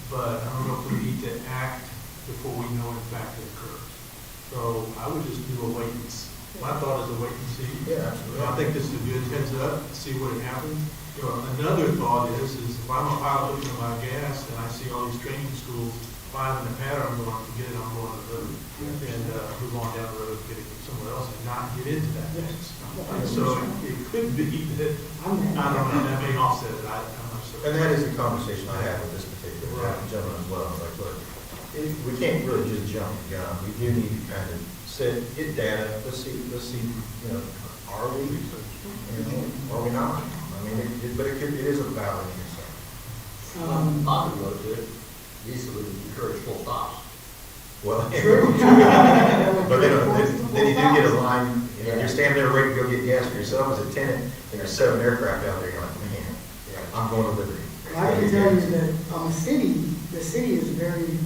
but I don't know if we need to act before we know in fact it occurs. So I would just do a wait and see. My thought is a wait and see. Yeah, absolutely. I think this is a good heads up, see what happens. Another thought is if I'm a pilot looking at my gas and I see all these training schools, 5 in the pattern, I'm going to forget it, I'm going to the road. And move on down the road, get it somewhere else and not get into that mix. And so it could be that, I don't know, that may offset it, I'm not sure. And that is the conversation I had with this particular gentleman as well. Like, look, we can't really just jump the gun. We do need to kind of get data. Let's see, are we, are we not? I mean, but it is a valid concern. Bobby wrote it, easily encourage full stops. Well, True. but then you do get a line, you're standing there ready to go get gas for yourself as a tenant, and there's 7 aircraft out there, you're like, man, I'm going to Liberty. I can tell you that the city is very,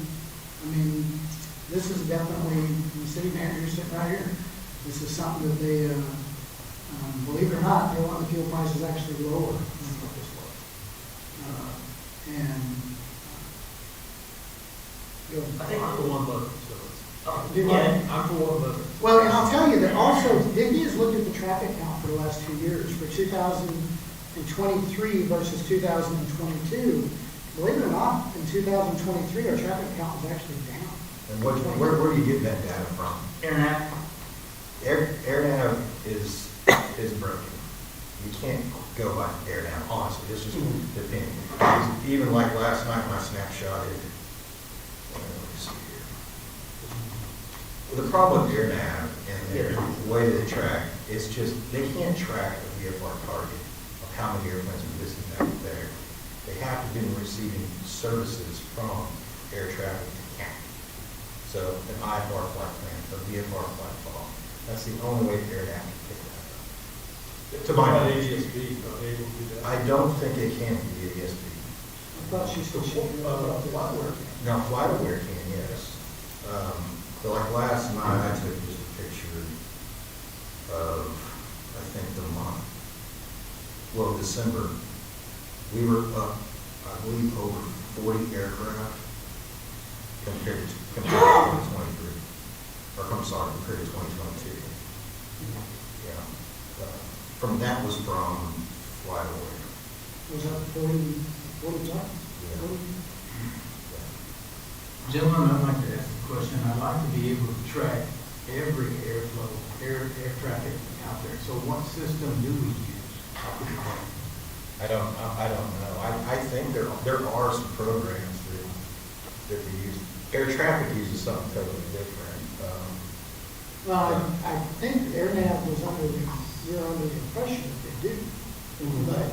this is definitely, the city manager sitting right here. This is something that they, believe it or not, they want the fuel prices actually lower than what this was. And Go. I think I'm for one vote, so. Do what? Yeah, I'm for one vote. Well, and I'll tell you that also, Diggy has looked at the traffic count for the last 2 years, for 2023 versus 2022. Believe it or not, in 2023, our traffic count was actually down. And where are you getting that data from? internet, AirNav is broken. You can't go by AirNav, honestly, it's just depending. Even like last night, when I snapshotted, let me see here. Well, the problem with AirNav and the way they track, it's just, they can't track a VFR target of how many airplanes are listed out there. They have to be receiving services from air traffic to count. So an IFR flight plan, a VFR flight fall, that's the only way AirNav can pick that up. To my Not knowledge, ADSB, not able to do that. I don't think it can be ASB. I thought she said she knew about this. Now, FlightAware can, yes. So like last night, I took just a picture of, I think the month, well, December. We were up, I believe, over 40 aircraft compared to 2023. Or, I'm sorry, compared to 2022. Yeah. From that was from FlightAware. Was that 40 Yeah. times? Gentlemen, I'd like to ask a question. I'd like to be able to track every airflow, air traffic out there. So what system do we use? I don't know. I think there are some programs that we use. Air traffic uses something totally different. Well, I think AirNav was you're under the impression that they do. But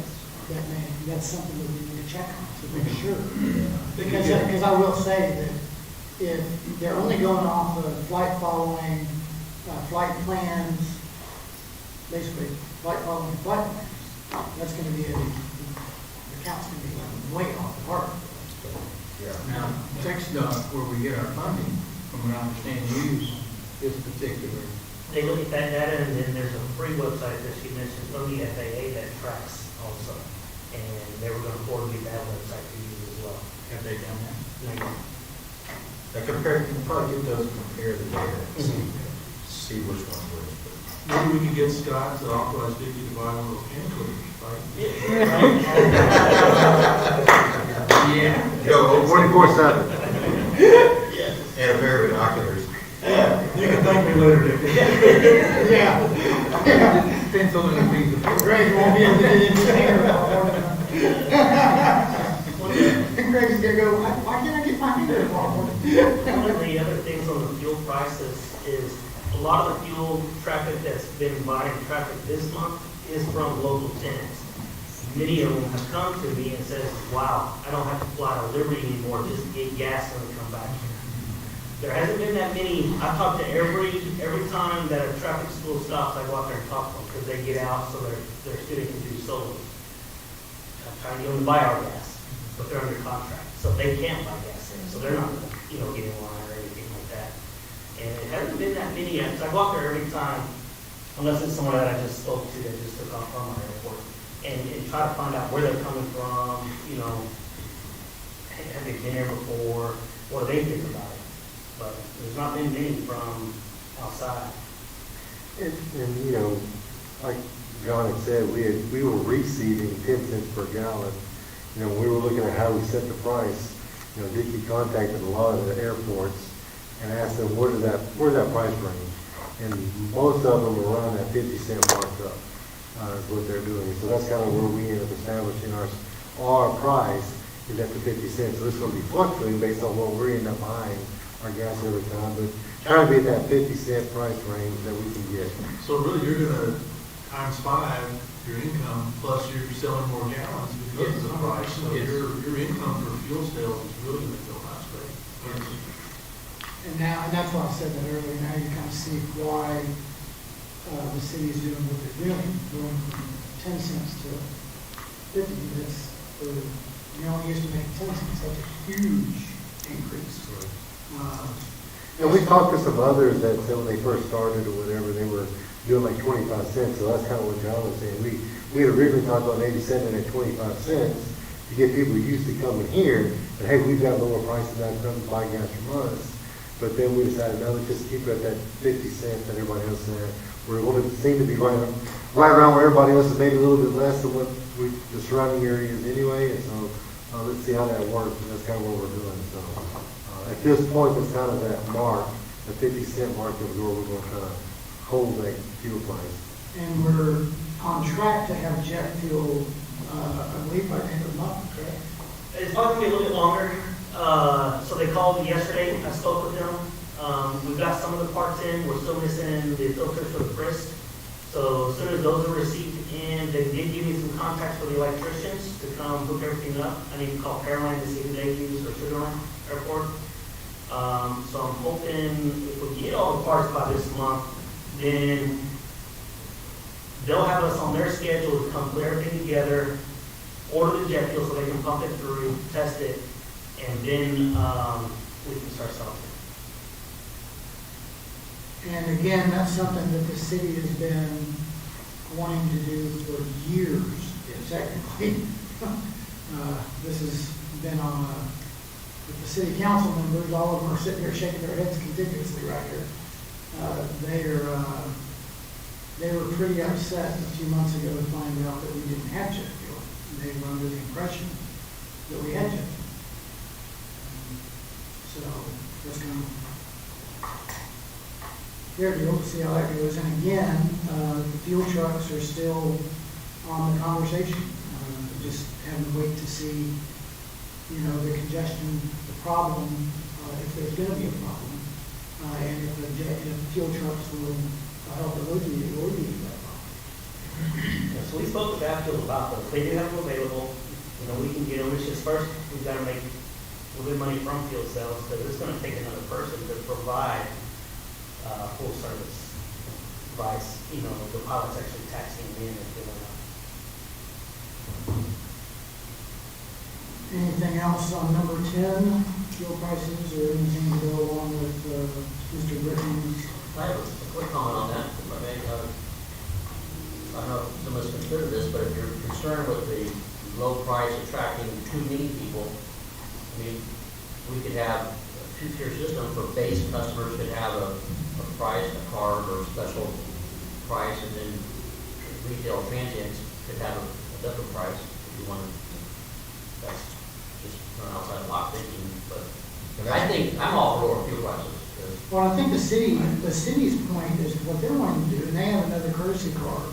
that's something that we need to check on to make sure. Because I will say that if they're only going off of flight following, flight plans, basically flight following flight plans, that's going to be the count's going to be way off the mark. Yeah. Now, TxDOT, where we get our funding, from what I understand, use this particular. they look at that data, and then there's a free website that she mentioned from the FAA that tracks also. And they were gonna forward me that website to use as well. Have they done that? Like, You can probably get those, compare the data, and see which one's which. Maybe we can get Scott to authorize Dickie to buy one of those hand clippers, right? Yeah. Go, 24/7. and a pair of binoculars. You can thank me later, Dickie. Yeah. Depends on the piece of. Greg won't be able to get in his hair. Greg's gonna go, why can't I get my hair involved? One of the other things on the fuel prices is a lot of the fuel traffic that's been buying traffic this month is from local tenants. Many of them have come to me and says, wow, I don't have to fly to Liberty anymore, just get gas and come back here. There hasn't been that many. I talk to every time that a traffic school stops, I go out there and talk to them because they get out so their student can do solos. I'm trying to get them to buy our gas, but they're under contract, so they can't buy gas in, so they're not, getting in line or anything like that. And it hasn't been that many yet, because I go out there every time, unless it's someone that I just spoke to that just took off from my airport, and try to find out where they're coming from, have they been here before, what do they think about it? But there's not been many from outside. And like John had said, we were receiving 10 cents per gallon. When we were looking at how we set the price, Dickie contacted a lot of the airports and asked them, where's that price range? And most of them are around that 50-cent marked up, is what they're doing. So that's kind of where we end up establishing our price is at the 50 cents. So it's going to be fluctuating based on what we end up buying our gas every time, but trying to be at that 50-cent price range that we can get. So really, you're gonna times 5 your income, plus you're selling more gallons because of the price. So Yes. your income for fuel sales is really gonna go up straight. And that's why I said that earlier, now you kind of see why the city is doing what they're doing, going from 10 cents to 50. You only used to make 10 cents, that's a huge increase. And we talked to some others that said when they first started or whatever, they were doing like 25 cents. So that's kind of what John was saying. We had originally talked about 80 cents and at 25 cents. to get people used to coming here, and hey, we've got lower prices now, come buy gas from us. But then we decided, no, let's just keep it at that 50 cents that everybody else said. We're going to seem to be right around where everybody else is, maybe a little bit less than what the surrounding area is anyway, and so, let's see how that works, and that's kind of what we're doing, so. At this point, it's kind of that mark, the 50-cent mark is where we're going to kind of hold that fuel price. And we're on track to have jet fuel, I believe by the end of the month, correct? It's probably gonna be a little bit longer. So they called me yesterday, I spoke with them. We've got some of the parts in, we're still missing the filters for the Frisk. So as soon as those are received in, they did give me some contacts for the electricians to come hook everything up. I need to call Caroline to see who they use for Sugar Land Airport. So I'm hoping if we get all the parts by this month, then they'll have us on their schedule to come put everything together, order the jet fuel so they can pump it through, test it, and then we can start selling it. And again, that's something that the city has been wanting to do for years, technically. This has been on, with the city council members, all of them are sitting there shaking their heads continuously right here. They were pretty upset a few months ago to find out that we didn't have jet fuel. They were under the impression that we had jet fuel. So that's going to we'll see how that goes. And again, the fuel trucks are still on the conversation. Just having to wait to see, the congestion, the problem, if there's going to be a problem, and if the fuel trucks will help alleviate that problem. Yeah, so we spoke with Apple about those. They do have them available. We can get them. It's just first we've got to make a little bit of money from fuel sales because it's going to take another person to provide full service device. The pilot's actually taxing in and filling up. Anything else on number 10, fuel prices, or anything to go along with Mr. Britton's? I have a quick comment on that, if I may. I don't know if someone's considered this, but if you're concerned with the low price attracting too many people, we could have a two-tier system for base customers could have a price, a card, or a special price, and then retail transients could have a different price if you want to. That's just an outside the box thinking, but I'm all for lower fuel prices. Well, I think the city's point is what they're wanting to do, and they have another courtesy card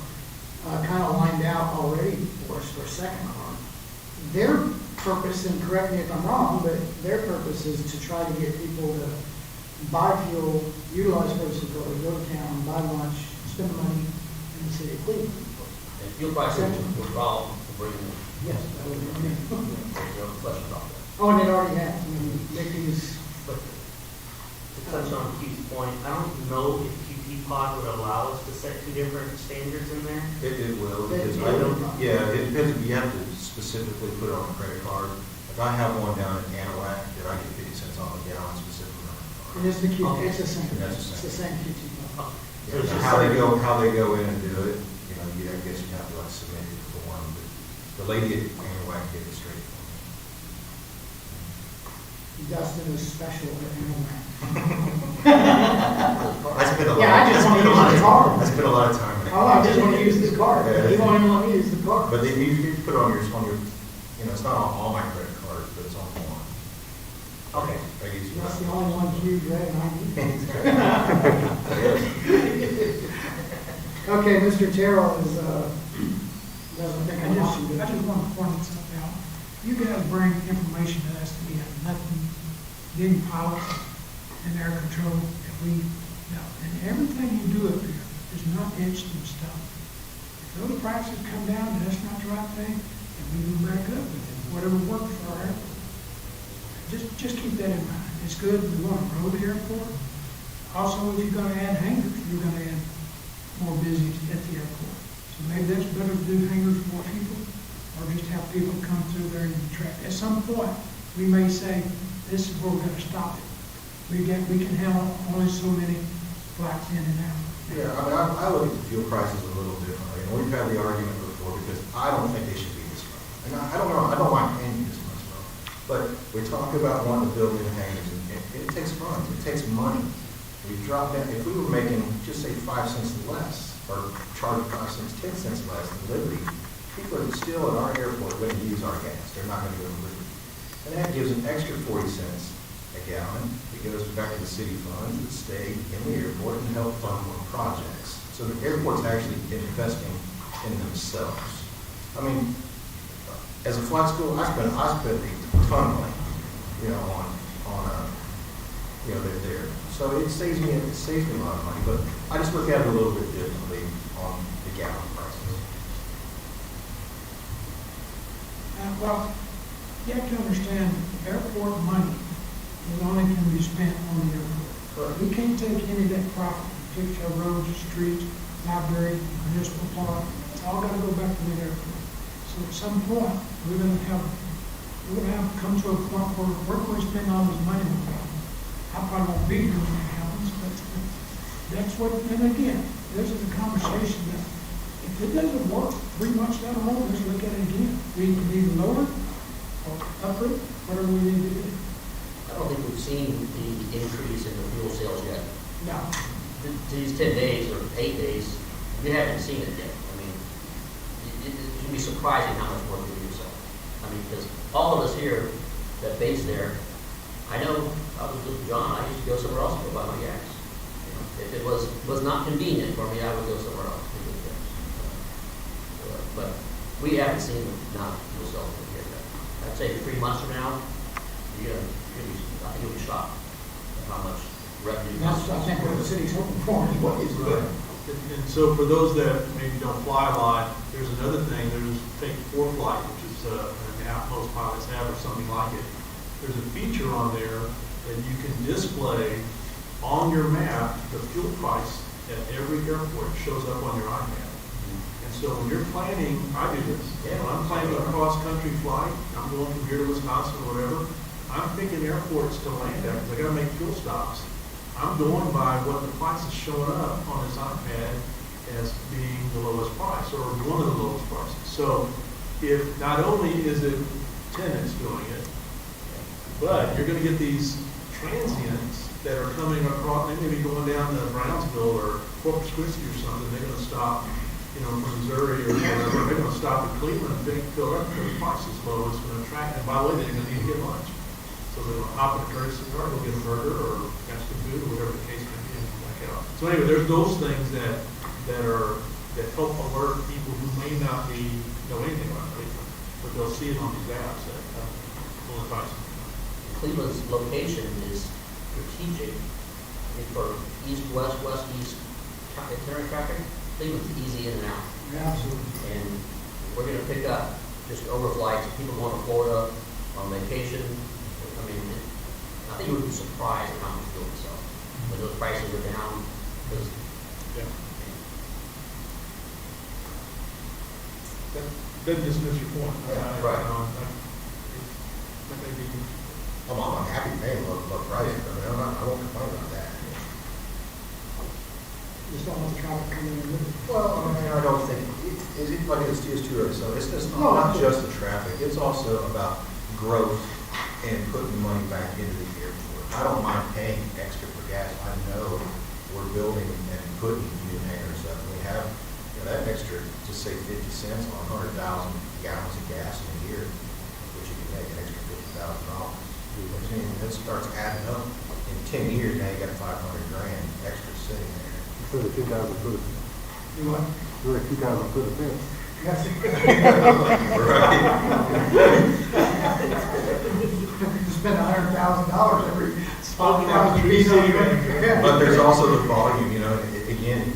kind of lined out already for us for a second card. Their purpose, and correct me if I'm wrong, but their purpose is to try to get people to buy fuel, utilize courtesy card, go to town, buy lunch, spend money in the city of Cleveland. And fuel prices will draw to bring them. Yes, that would be me. There's no question about that. Oh, and it already has. Mickey's. But To touch on Q's point, I don't know if QT Pod would allow us to set two different standards in there. It will, because it It depends, you have to specifically put it on a credit card. If I have one down in Anahuac, then I get 50 cents on a gallon specifically on the card. It is the QT, it's the same. That's the It's the same QT. Oh, so Yeah, it's just how they certain- go in and do it, I guess you have to submit it to one, but the lady at Anahuac did it straight for me. Dustin is special at Anahuac. I spent a lot. Yeah, I just want to use the card. I spent a lot of time. in it. Oh, I just want to use this card. Yeah. He won't even let me use the card. But then you put it on your, it's not on all my credit cards, but it's on one. Okay. I use it. That's the only one Hugh, Greg, and I need. Okay, Mr. Terrell is, doesn't think I I'm just, watching. I just want to point something out. You guys bring information to us that we have nothing, getting pilots and air control, and and everything you do up here is not instant stuff. If those prices come down and that's not the right thing, then we move back up with it, whatever works for our airport. Just keep that in mind. It's good, we want to grow the airport. Also, if you're going to add hangars, you're going to add more business at the airport. So maybe that's better to do hangars for more people, or just have people come through there and attract. At some point, we may say, this is where we're going to stop it. We can handle only so many flights in and out. Yeah, I look at the fuel prices a little differently, and we've had the argument before, because I don't think they should be this low. And I don't know, I don't mind paying you this much, but we talk about wanting to build new hangars, and it takes funds, it takes money. We drop down, if we were making, just say 5 cents less, or charging 5 cents, 10 cents less than Liberty, people are still at our airport going to use our gas. They're not going to go to Liberty. And that gives an extra 40 cents a gallon. It goes back to the city funds that stay in the airport and help fund more projects. So the airport's actually investing in themselves. I mean, as a flight school, I spend a ton of money, on there. So it saves me a lot of money, but I just look at it a little bit differently on the gallon prices. Well, you have to understand, airport money is only can be spent on the airport. We can't take any of that profit, fix our roads, streets, library, municipal park, it's all gotta go back to the airport. So at some point, we're gonna have to come to a point where we're going to spend all this money on that. I probably won't be here when it happens, but that's what, and again, this is a conversation that if it doesn't work 3 months down the road, let's look at it again. We can either lower it or up it, whatever we need to do. I don't think we've seen the increase in the fuel sales yet. No, These 10 days or 8 days, we haven't seen it yet. I mean, it can be surprising how much more we do sell. I mean, because all of us here that base there, I know, I was with John, I used to go somewhere else to go buy my gas. If it was not convenient for me, I would go somewhere else to get gas. But we haven't seen not fuel sales yet. I'd say 3 months from now, I think you'll be shocked at how much revenue. that's, I think, what the city's hoping for. And so for those that maybe don't fly a lot, there's another thing, there's Take 4 Flight, which is an app most pilots have or something like it. There's a feature on there that you can display on your map the fuel price at every airport. It shows up on your iPad. And so when you're planning, I do this. When I'm planning a cross-country flight, I'm going from here to Wisconsin or whatever, I'm picking airports to land at because I got to make fuel stops. I'm going by what the price is showing up on this iPad as being the lowest price or one of the lowest prices. So if not only is it tenants doing it, but you're going to get these transients that are coming across, they may be going down to Brownsville or Corpus Christi or something, they're going to stop, from Missouri or whatever, they're going to stop at Cleveland and fill up because the price is low, it's going to attract, and by the way, they're going to need to get lunch. So they're going to hop in a courtesy car, go get a burger or Mexican food or whatever the case may be and come back out. So anyway, there's those things that help alert people who may not know anything about Cleveland, but they'll see it on these apps that will advise them. Cleveland's location is strategic. I mean, for east-west, west-east itinerary traffic, Cleveland's easy in and out. Absolutely. And we're going to pick up just overflights, people going to Florida on vacation. I mean, I think you would be surprised at how much fuel we sell when those prices are down. Because That doesn't dismiss your point. Right. That may be. I'm happy paying low price. I mean, I won't complain about that. Just don't want the traffic coming in with it. Well, I don't think, it's too early, so it's just No, not just the traffic, it's also about growth and putting money back into the airport. I don't mind paying extra for gas. I know we're building and putting new hangars up. We have, that extra, just say 50 cents on 100,000 gallons of gas in a year, which you can make an extra $50,000. Which means that starts adding up. In 10 years, now you got $500,000 extra sitting there. For the 2,000 foot, You what? for the 2,000 foot of fence. Yes. Right. To spend $100,000 every Spoken like a true city manager. But there's also the volume, again,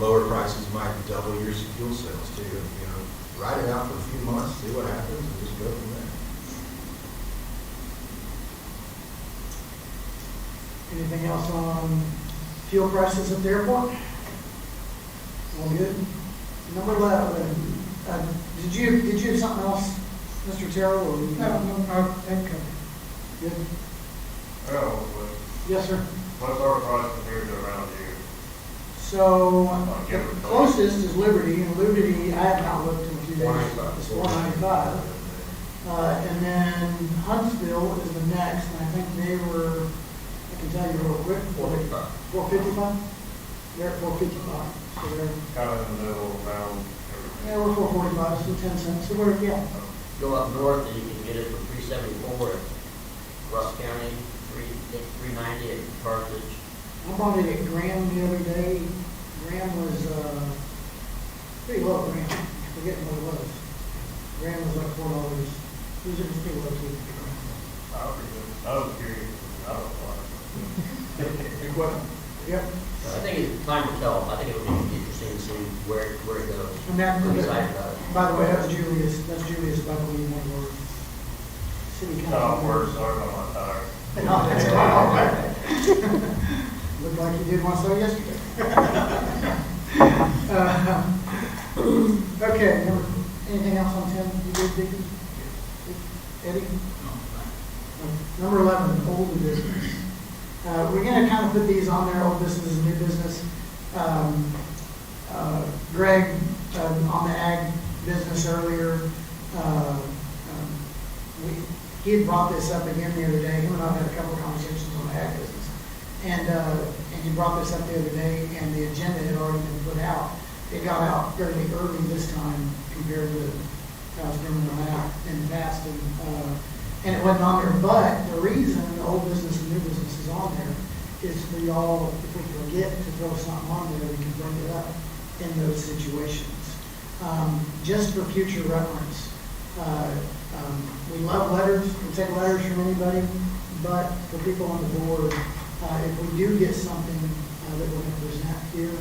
lower prices might double your fuel sales too. Ride it out for a few months, see what happens, and just go from there. Anything else on fuel prices at the airport? All good? Number 11, did you have something else, Mr. Terrell? Or No, that covered. Good? I got one question. Yes, sir. What's our price compared to around here? So, the closest is Liberty, and Liberty, I have not looked in a few $495. It's $495. And then Huntsville is the next, and I think they were, I can tell you real quick. $455. 455? They're at 455, so they're, Kind of in the middle around yeah, we're 445, so 10 cents, so we're, yeah. Go up north and you can get it for $374 at Russ County, $390 at Carthage. I bought it at Graham the other day. Graham was, pretty low, Graham. I'm forgetting what it was. Graham was like $4. It was pretty low too. I was curious. I don't know. Any questions? Yep. I think it's time to tell. I think it would be interesting to see where it goes. And that, I'm excited about it. by the way, that's Julius Buckley, one of our city council. sorry about my tire. No, that's all right. Looked like you did one so yesterday. Okay, anything else on 10? You good, Dickie? Eddie? Number 11, old business. We're going to kind of put these on there, old business and new business. Greg, on the ag business earlier, he had brought this up again the other day. Him and I had a couple of conversations on the ag business. And he brought this up the other day, and the agenda had already been put out. It got out fairly early this time compared to how it's been in the past. And it wasn't on there, but the reason the old business and new business is on there is for y'all, if we forget to throw something on there, we can bring it up in those situations. Just for future reference, we love letters, we take letters from anybody, but for people on the board, if we do get something that we're going to present here,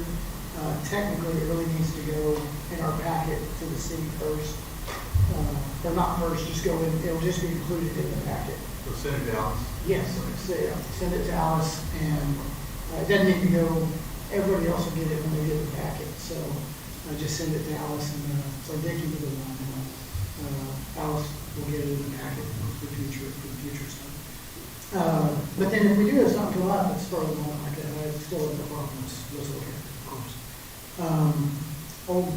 technically it really needs to go in our packet to the city first. Or not first, just go in, it'll just be included in the packet. So send it to Alice. Yes, send it to Alice, and it doesn't need to go, everybody else will get it when they get the packet, so just send it to Alice, and so Dickie will do one, and Alice will get it in the packet for future stuff. But then if we do have something come up, it's further on, like that, I still have no problems, let's look at it, of course.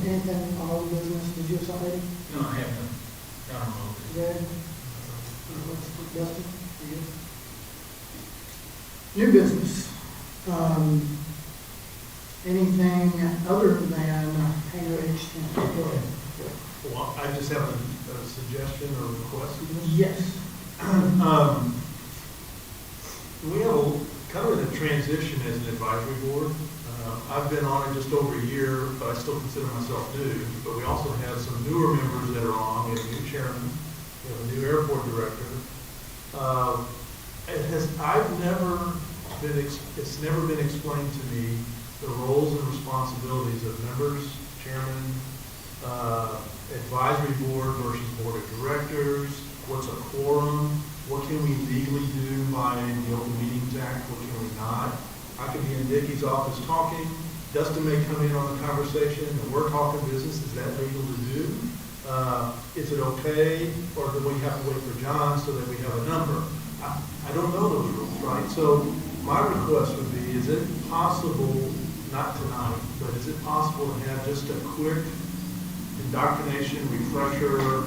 Anything on old business, did you have something? No, I haven't. I don't know. Good. Dustin, you good? New business. Anything other than Hangar H10? Go ahead. Well, I just have a suggestion or request. Yes. We have kind of in a transition as an advisory board. I've been on it just over a year, but I still consider myself new. But we also have some newer members that are on. We have a new chairman, we have a new airport director. It's never been explained to me the roles and responsibilities of members, chairman, advisory board versus board of directors. What's a quorum? What can we legally do by the Open Meetings Act? What can we not? I could be in Dickie's office talking. Dustin may come in on the conversation, and we're talking business. Is that legal to do? Is it okay, or do we have to wait for John so that we have a number? I don't know those rules, right? So my request would be, is it possible, not tonight, but is it possible to have just a quick indoctrination, refresher?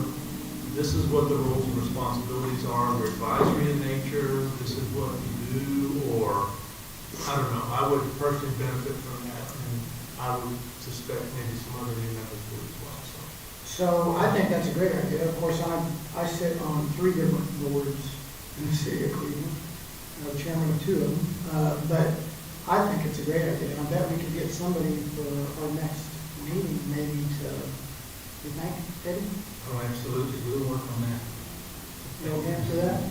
This is what the roles and responsibilities are. We're advisory in nature. This is what we do, or I don't know. I would personally benefit from that, and I would suspect maybe some other new members would as well. So I think that's a great idea. Of course, I sit on 3 different boards in the city of Cleveland, chairman of 2 of them. But I think it's a great idea. And I bet we could get somebody for our next meeting maybe to, you think, Eddie? Oh, absolutely, we'll work on that. You okay for that?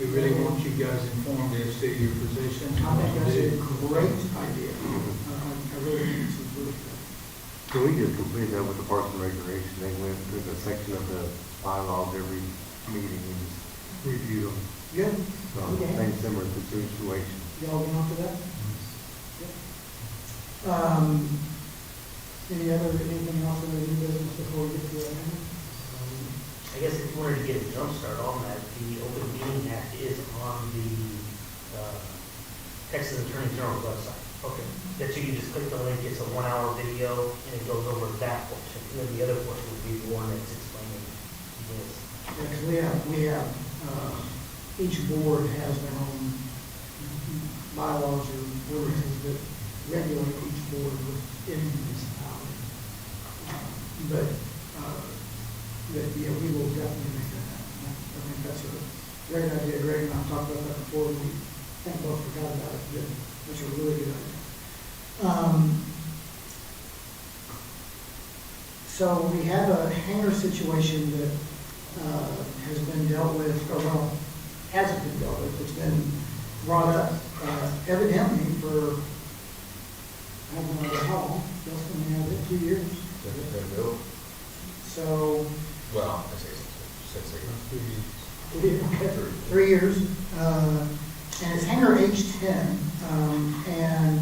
We really want you guys informed as to your position. I think that's a great idea. I really think it's a good idea. So we just completed that with the Parks and Recreation. They went through the section of the bylaws every meeting and just reviewed them. Good. So Okay. same similar situation. Y'all get on to that? Yep. Anything else in the new business before we get to that? I guess if you wanted to get a jump start on that, the Open Meeting Act is on the Texas Attorney General's website. Okay. That you can just click the link, it's a 1-hour video, and it goes over that portion. And then the other portion would be the one that's explaining this. Because we have, each board has their own bylaws or ordinances that regulate each board within the municipality. But, yeah, we will definitely make that happen. I think that's a great idea. Greg and I talked about that before. We think both forgot about it, but it's a really good idea. So we have a hangar situation that has been dealt with, or well, hasn't been dealt with. It's been brought up evidently for, I don't know how long, just when we had it, 2 years. So, Well, I say 6 years. 3 years. And it's hangar H10. And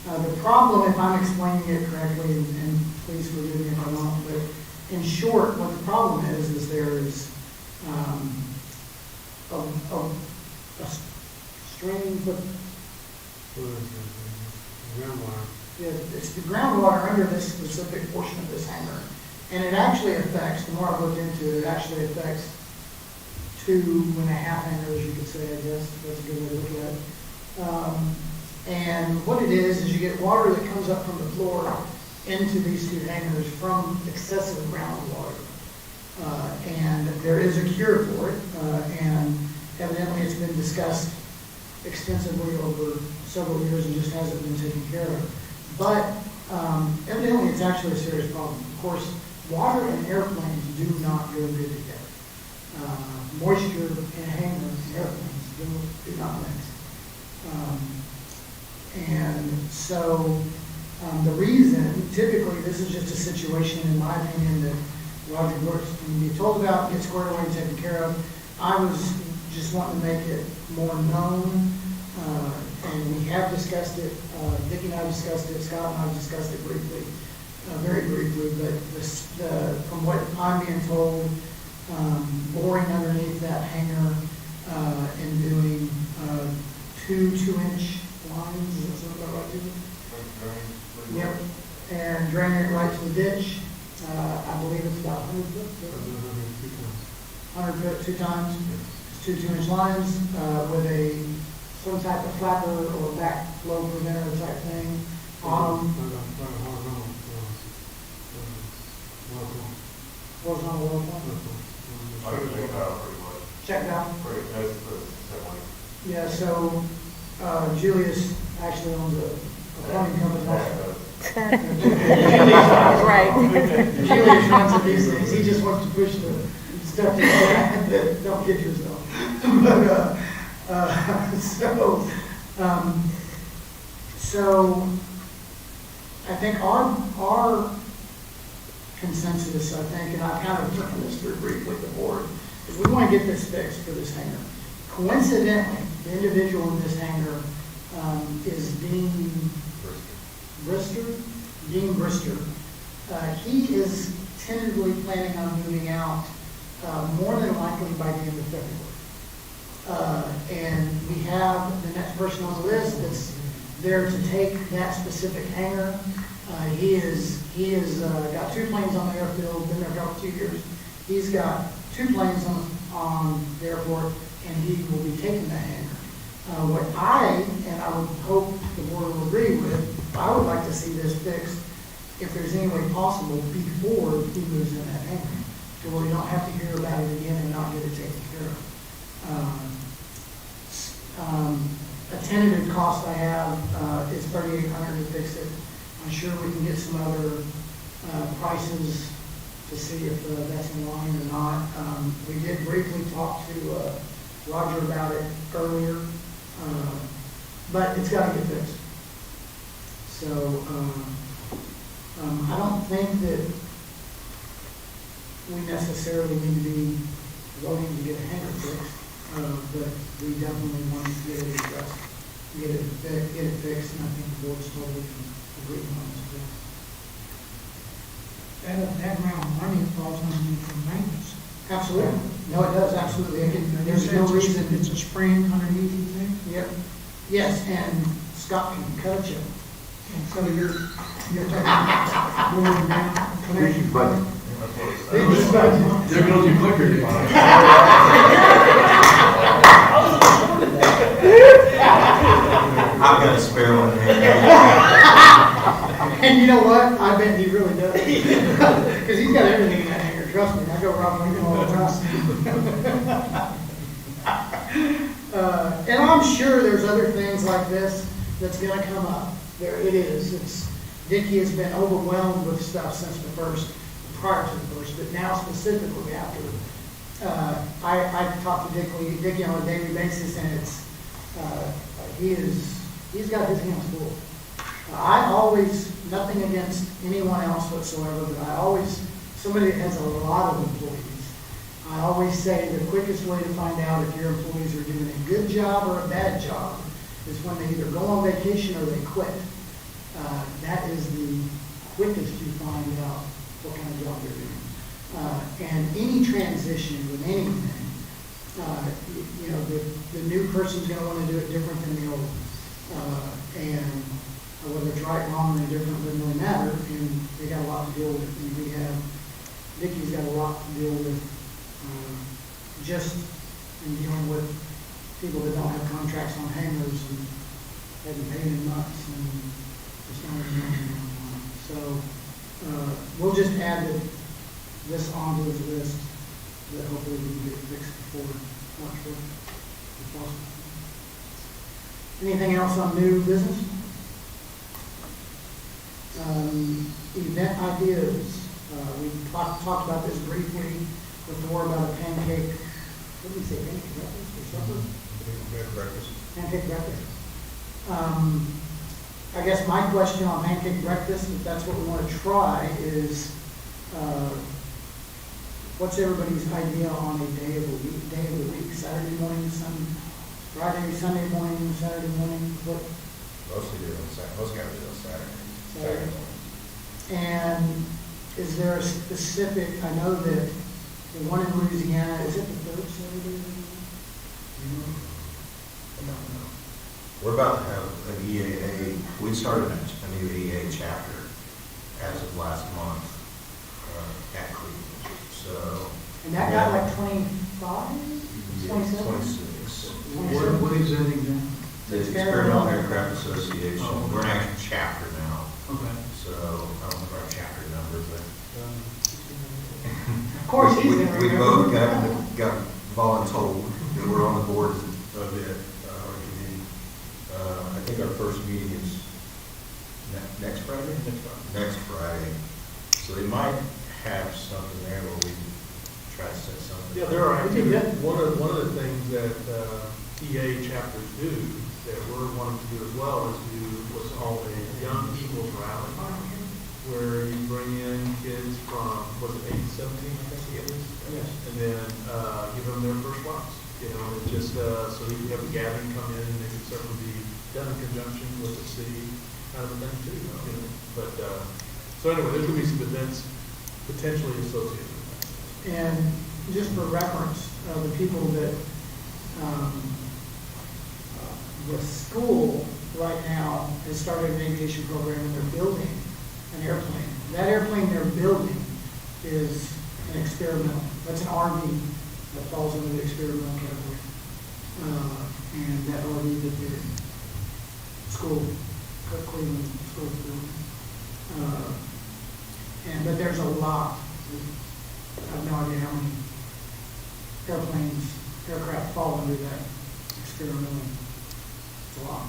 the problem, if I'm explaining it correctly, and please forgive me if I'm not, but in short, what the problem is there is a string, but yeah, it's the groundwater under this specific portion of this hangar. And it actually affects, the more I've looked into it, it actually affects 2.5 hangars, you could say, I guess. That's a good way to look at it. And what it is you get water that comes up from the floor into these 2 hangars from excessive groundwater. And there is a cure for it, and evidently it's been discussed extensively over several years and just hasn't been taken care of. But evidently it's actually a serious problem. Of course, water and airplanes do not go good together. Moisture in a hangar and airplanes do not mix. And so the reason, typically, this is just a situation, in my opinion, that Roger Brooks can be told about, get squared away and taken care of. I was just wanting to make it more known, and we have discussed it. Vicki and I discussed it, Scott and I discussed it briefly, very briefly, but from what I'm being told, boring underneath that hangar and doing 2 2-inch lines, is that something about right, Jimmy? Yep, and draining it right to the ditch. I believe it's about 100 foot. 100 foot 2 times. It's 2 2-inch lines with some type of flapper or backflow preventer type thing on them. Horizontal well pump. Check it out. Yeah, so Julius actually owns a plumbing company also. Right. Julius runs it these days. He just wants to push the stuff that don't get yourself. But so I think our consensus, I think, and I've kind of taken this through briefly with the board, is we want to get this fixed for this hangar. Coincidentally, the individual in this hangar is Dean Brister. Dean Brister. He is tentatively planning on moving out more than likely by the end of February. And we have the next person on the list that's there to take that specific hangar. He is got 2 planes on the airfield, been there for 2 years. He's got 2 planes on the airport, and he will be taking that hangar. What I would hope the board will agree with, I would like to see this fixed, if there's any way possible, before he moves in that hangar, to where we don't have to hear about it again and not get it taken care of. A tentative cost I have is $3,800 to fix it. I'm sure we can get some other prices to see if that's in line or not. We did briefly talk to Roger about it earlier, but it's got to get fixed. So I don't think that we necessarily need to be voting to get a hangar fixed, but we definitely want to get it addressed, get it fixed, and I think the board's totally agreeing on this. That amount of money falls underneath the maintenance. Absolutely. No, it does, absolutely. There's no reason. It's a spring underneath, you think? Yep. Yes, and Scott can cut a check. And so you're taking more down. Vicky's budget. There goes your clicker. I've got a spare one there. And you know what? I bet he really does. Because he's got everything in that hanger, trust me. I go Rob Lincoln all the time. And I'm sure there's other things like this that's gonna come up. There it is. Dickie has been overwhelmed with stuff since prior to the first, but now specifically after. I talk to Dickie on a daily basis, and he's got his hands full. I always, nothing against anyone else whatsoever, but somebody that has a lot of employees, I always say the quickest way to find out if your employees are doing a good job or a bad job is when they either go on vacation or they quit. That is the quickest you find out what kind of job they're doing. And any transition with anything, the new person's going to want to do it different than the old. And whether it's right, wrong, or indifferent doesn't really matter. And they got a lot to deal with. And Dickie's got a lot to deal with just in dealing with people that don't have contracts on hangers and haven't paid in months and just not even knowing. So we'll just add this onto his list that hopefully we can get fixed before March 4th, if possible. Anything else on new business? Event ideas. We talked about this briefly before about a pancake. What did we say? Pancake breakfast or supper? Pancake breakfast. I guess my question on pancake breakfast, if that's what we want to try, is what's everybody's idea on a day of the week? Saturday morning, Friday, Sunday morning, Saturday morning. What? Most guys do on Saturday. Saturday. And is there a specific? I know that the one in Louisiana, is it the third Saturday? I don't know. We're about to have an EAA, we started a new EAA chapter as of last month at Cleveland. So. And that got like 25? 27? 26. What is that again? The Experimental Aircraft Association. Oh. We're an actual chapter now. Okay. So, I don't know our chapter number, but. Of course, he's We gonna both got voluntold that we're on the board of it, our committee. I think our first meeting is next Friday? Next Friday. So they might have something there where we try to set something. Yeah, there are. We can get- One of the things that EA chapters do that we're wanting to do as well is do what's called a young people's rally, where you bring in kids from, was it 8 to 17, I think it is? Yes. And then give them their first lots. And just so you can have the gathering come in and they can certainly be done in conjunction with the city kind of a thing too. But so anyway, there could be some events potentially associated with that. And just for reference, the people that, the school right now has started an aviation program and they're building an airplane. That airplane they're building is an experimental. That's an RV that falls under the experimental category. And that RV that the school, Cleveland School is building. But there's a lot. I have no idea how many aircraft fall under that experimental. It's a lot.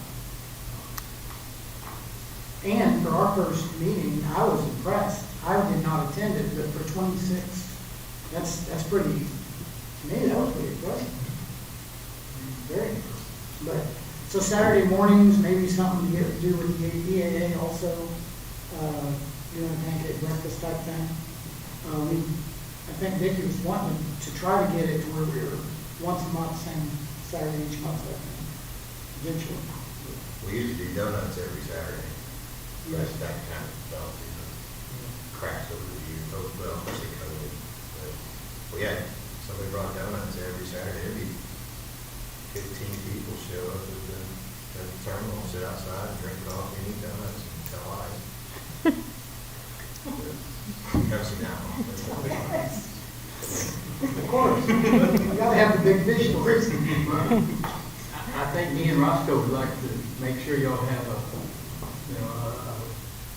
And for our first meeting, I was impressed. I did not attend it, but for 26, that's pretty, to me, that was pretty impressive. Very impressive. But, so Saturday mornings, maybe something to do with the EAA also, doing a pancake breakfast type thing. I think Vicki was wanting to try to get it to where we were once a month, same Saturday each month, I think, eventually. We usually do donuts every Saturday. Yes. That kind of felt, cracks over the years, well, especially COVID. But, well, yeah, somebody brought donuts every Saturday. Every 15 people show up at the terminal, sit outside, drink coffee, and eat donuts. tell lies. Pepsi now. Of course. You gotta have the big fish stories. I think me and Roscoe would like to make sure y'all have a, you know, a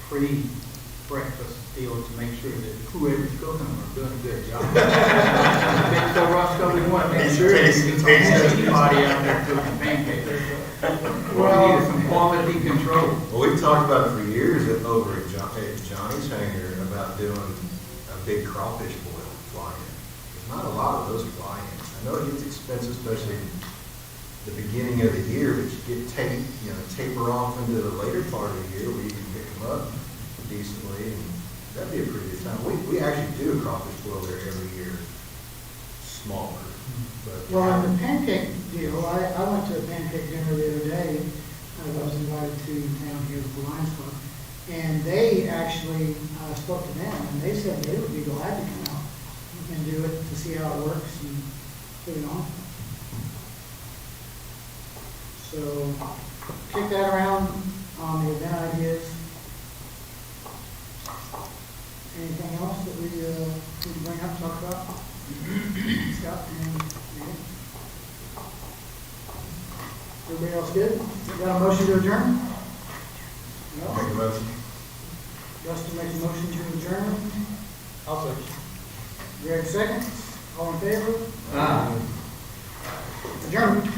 pre-breakfast deal to make sure that whoever's cooking them are doing a good job. So Roscoe, we want to make sure that it's anybody out there cooking pancakes. We need some quality control. Well, we've talked about it for years over at Johnny's Hangar about doing a big crawfish boil fly-in. There's not a lot of those fly-ins. I know it gets expensive, especially the beginning of the year, but you get taper off into the later part of the year where you can pick them up decently, and that'd be a pretty good time. We actually do a crawfish boil there every year, smaller, but. Well, on the pancake deal, I went to a pancake dinner the other day. I was invited to town here with the Lions Club. And they actually, spoke to them, and they said they would be glad to come out and do it to see how it works and put it on. So, kick that around on the event ideas. Anything else that we can bring up, talk about? Scott and Megan? Everybody else good? Got a motion to adjourn? No? Make a motion. Justin makes a motion to adjourn. Also, Greg seconds. All in favor? Ah. Adjourned.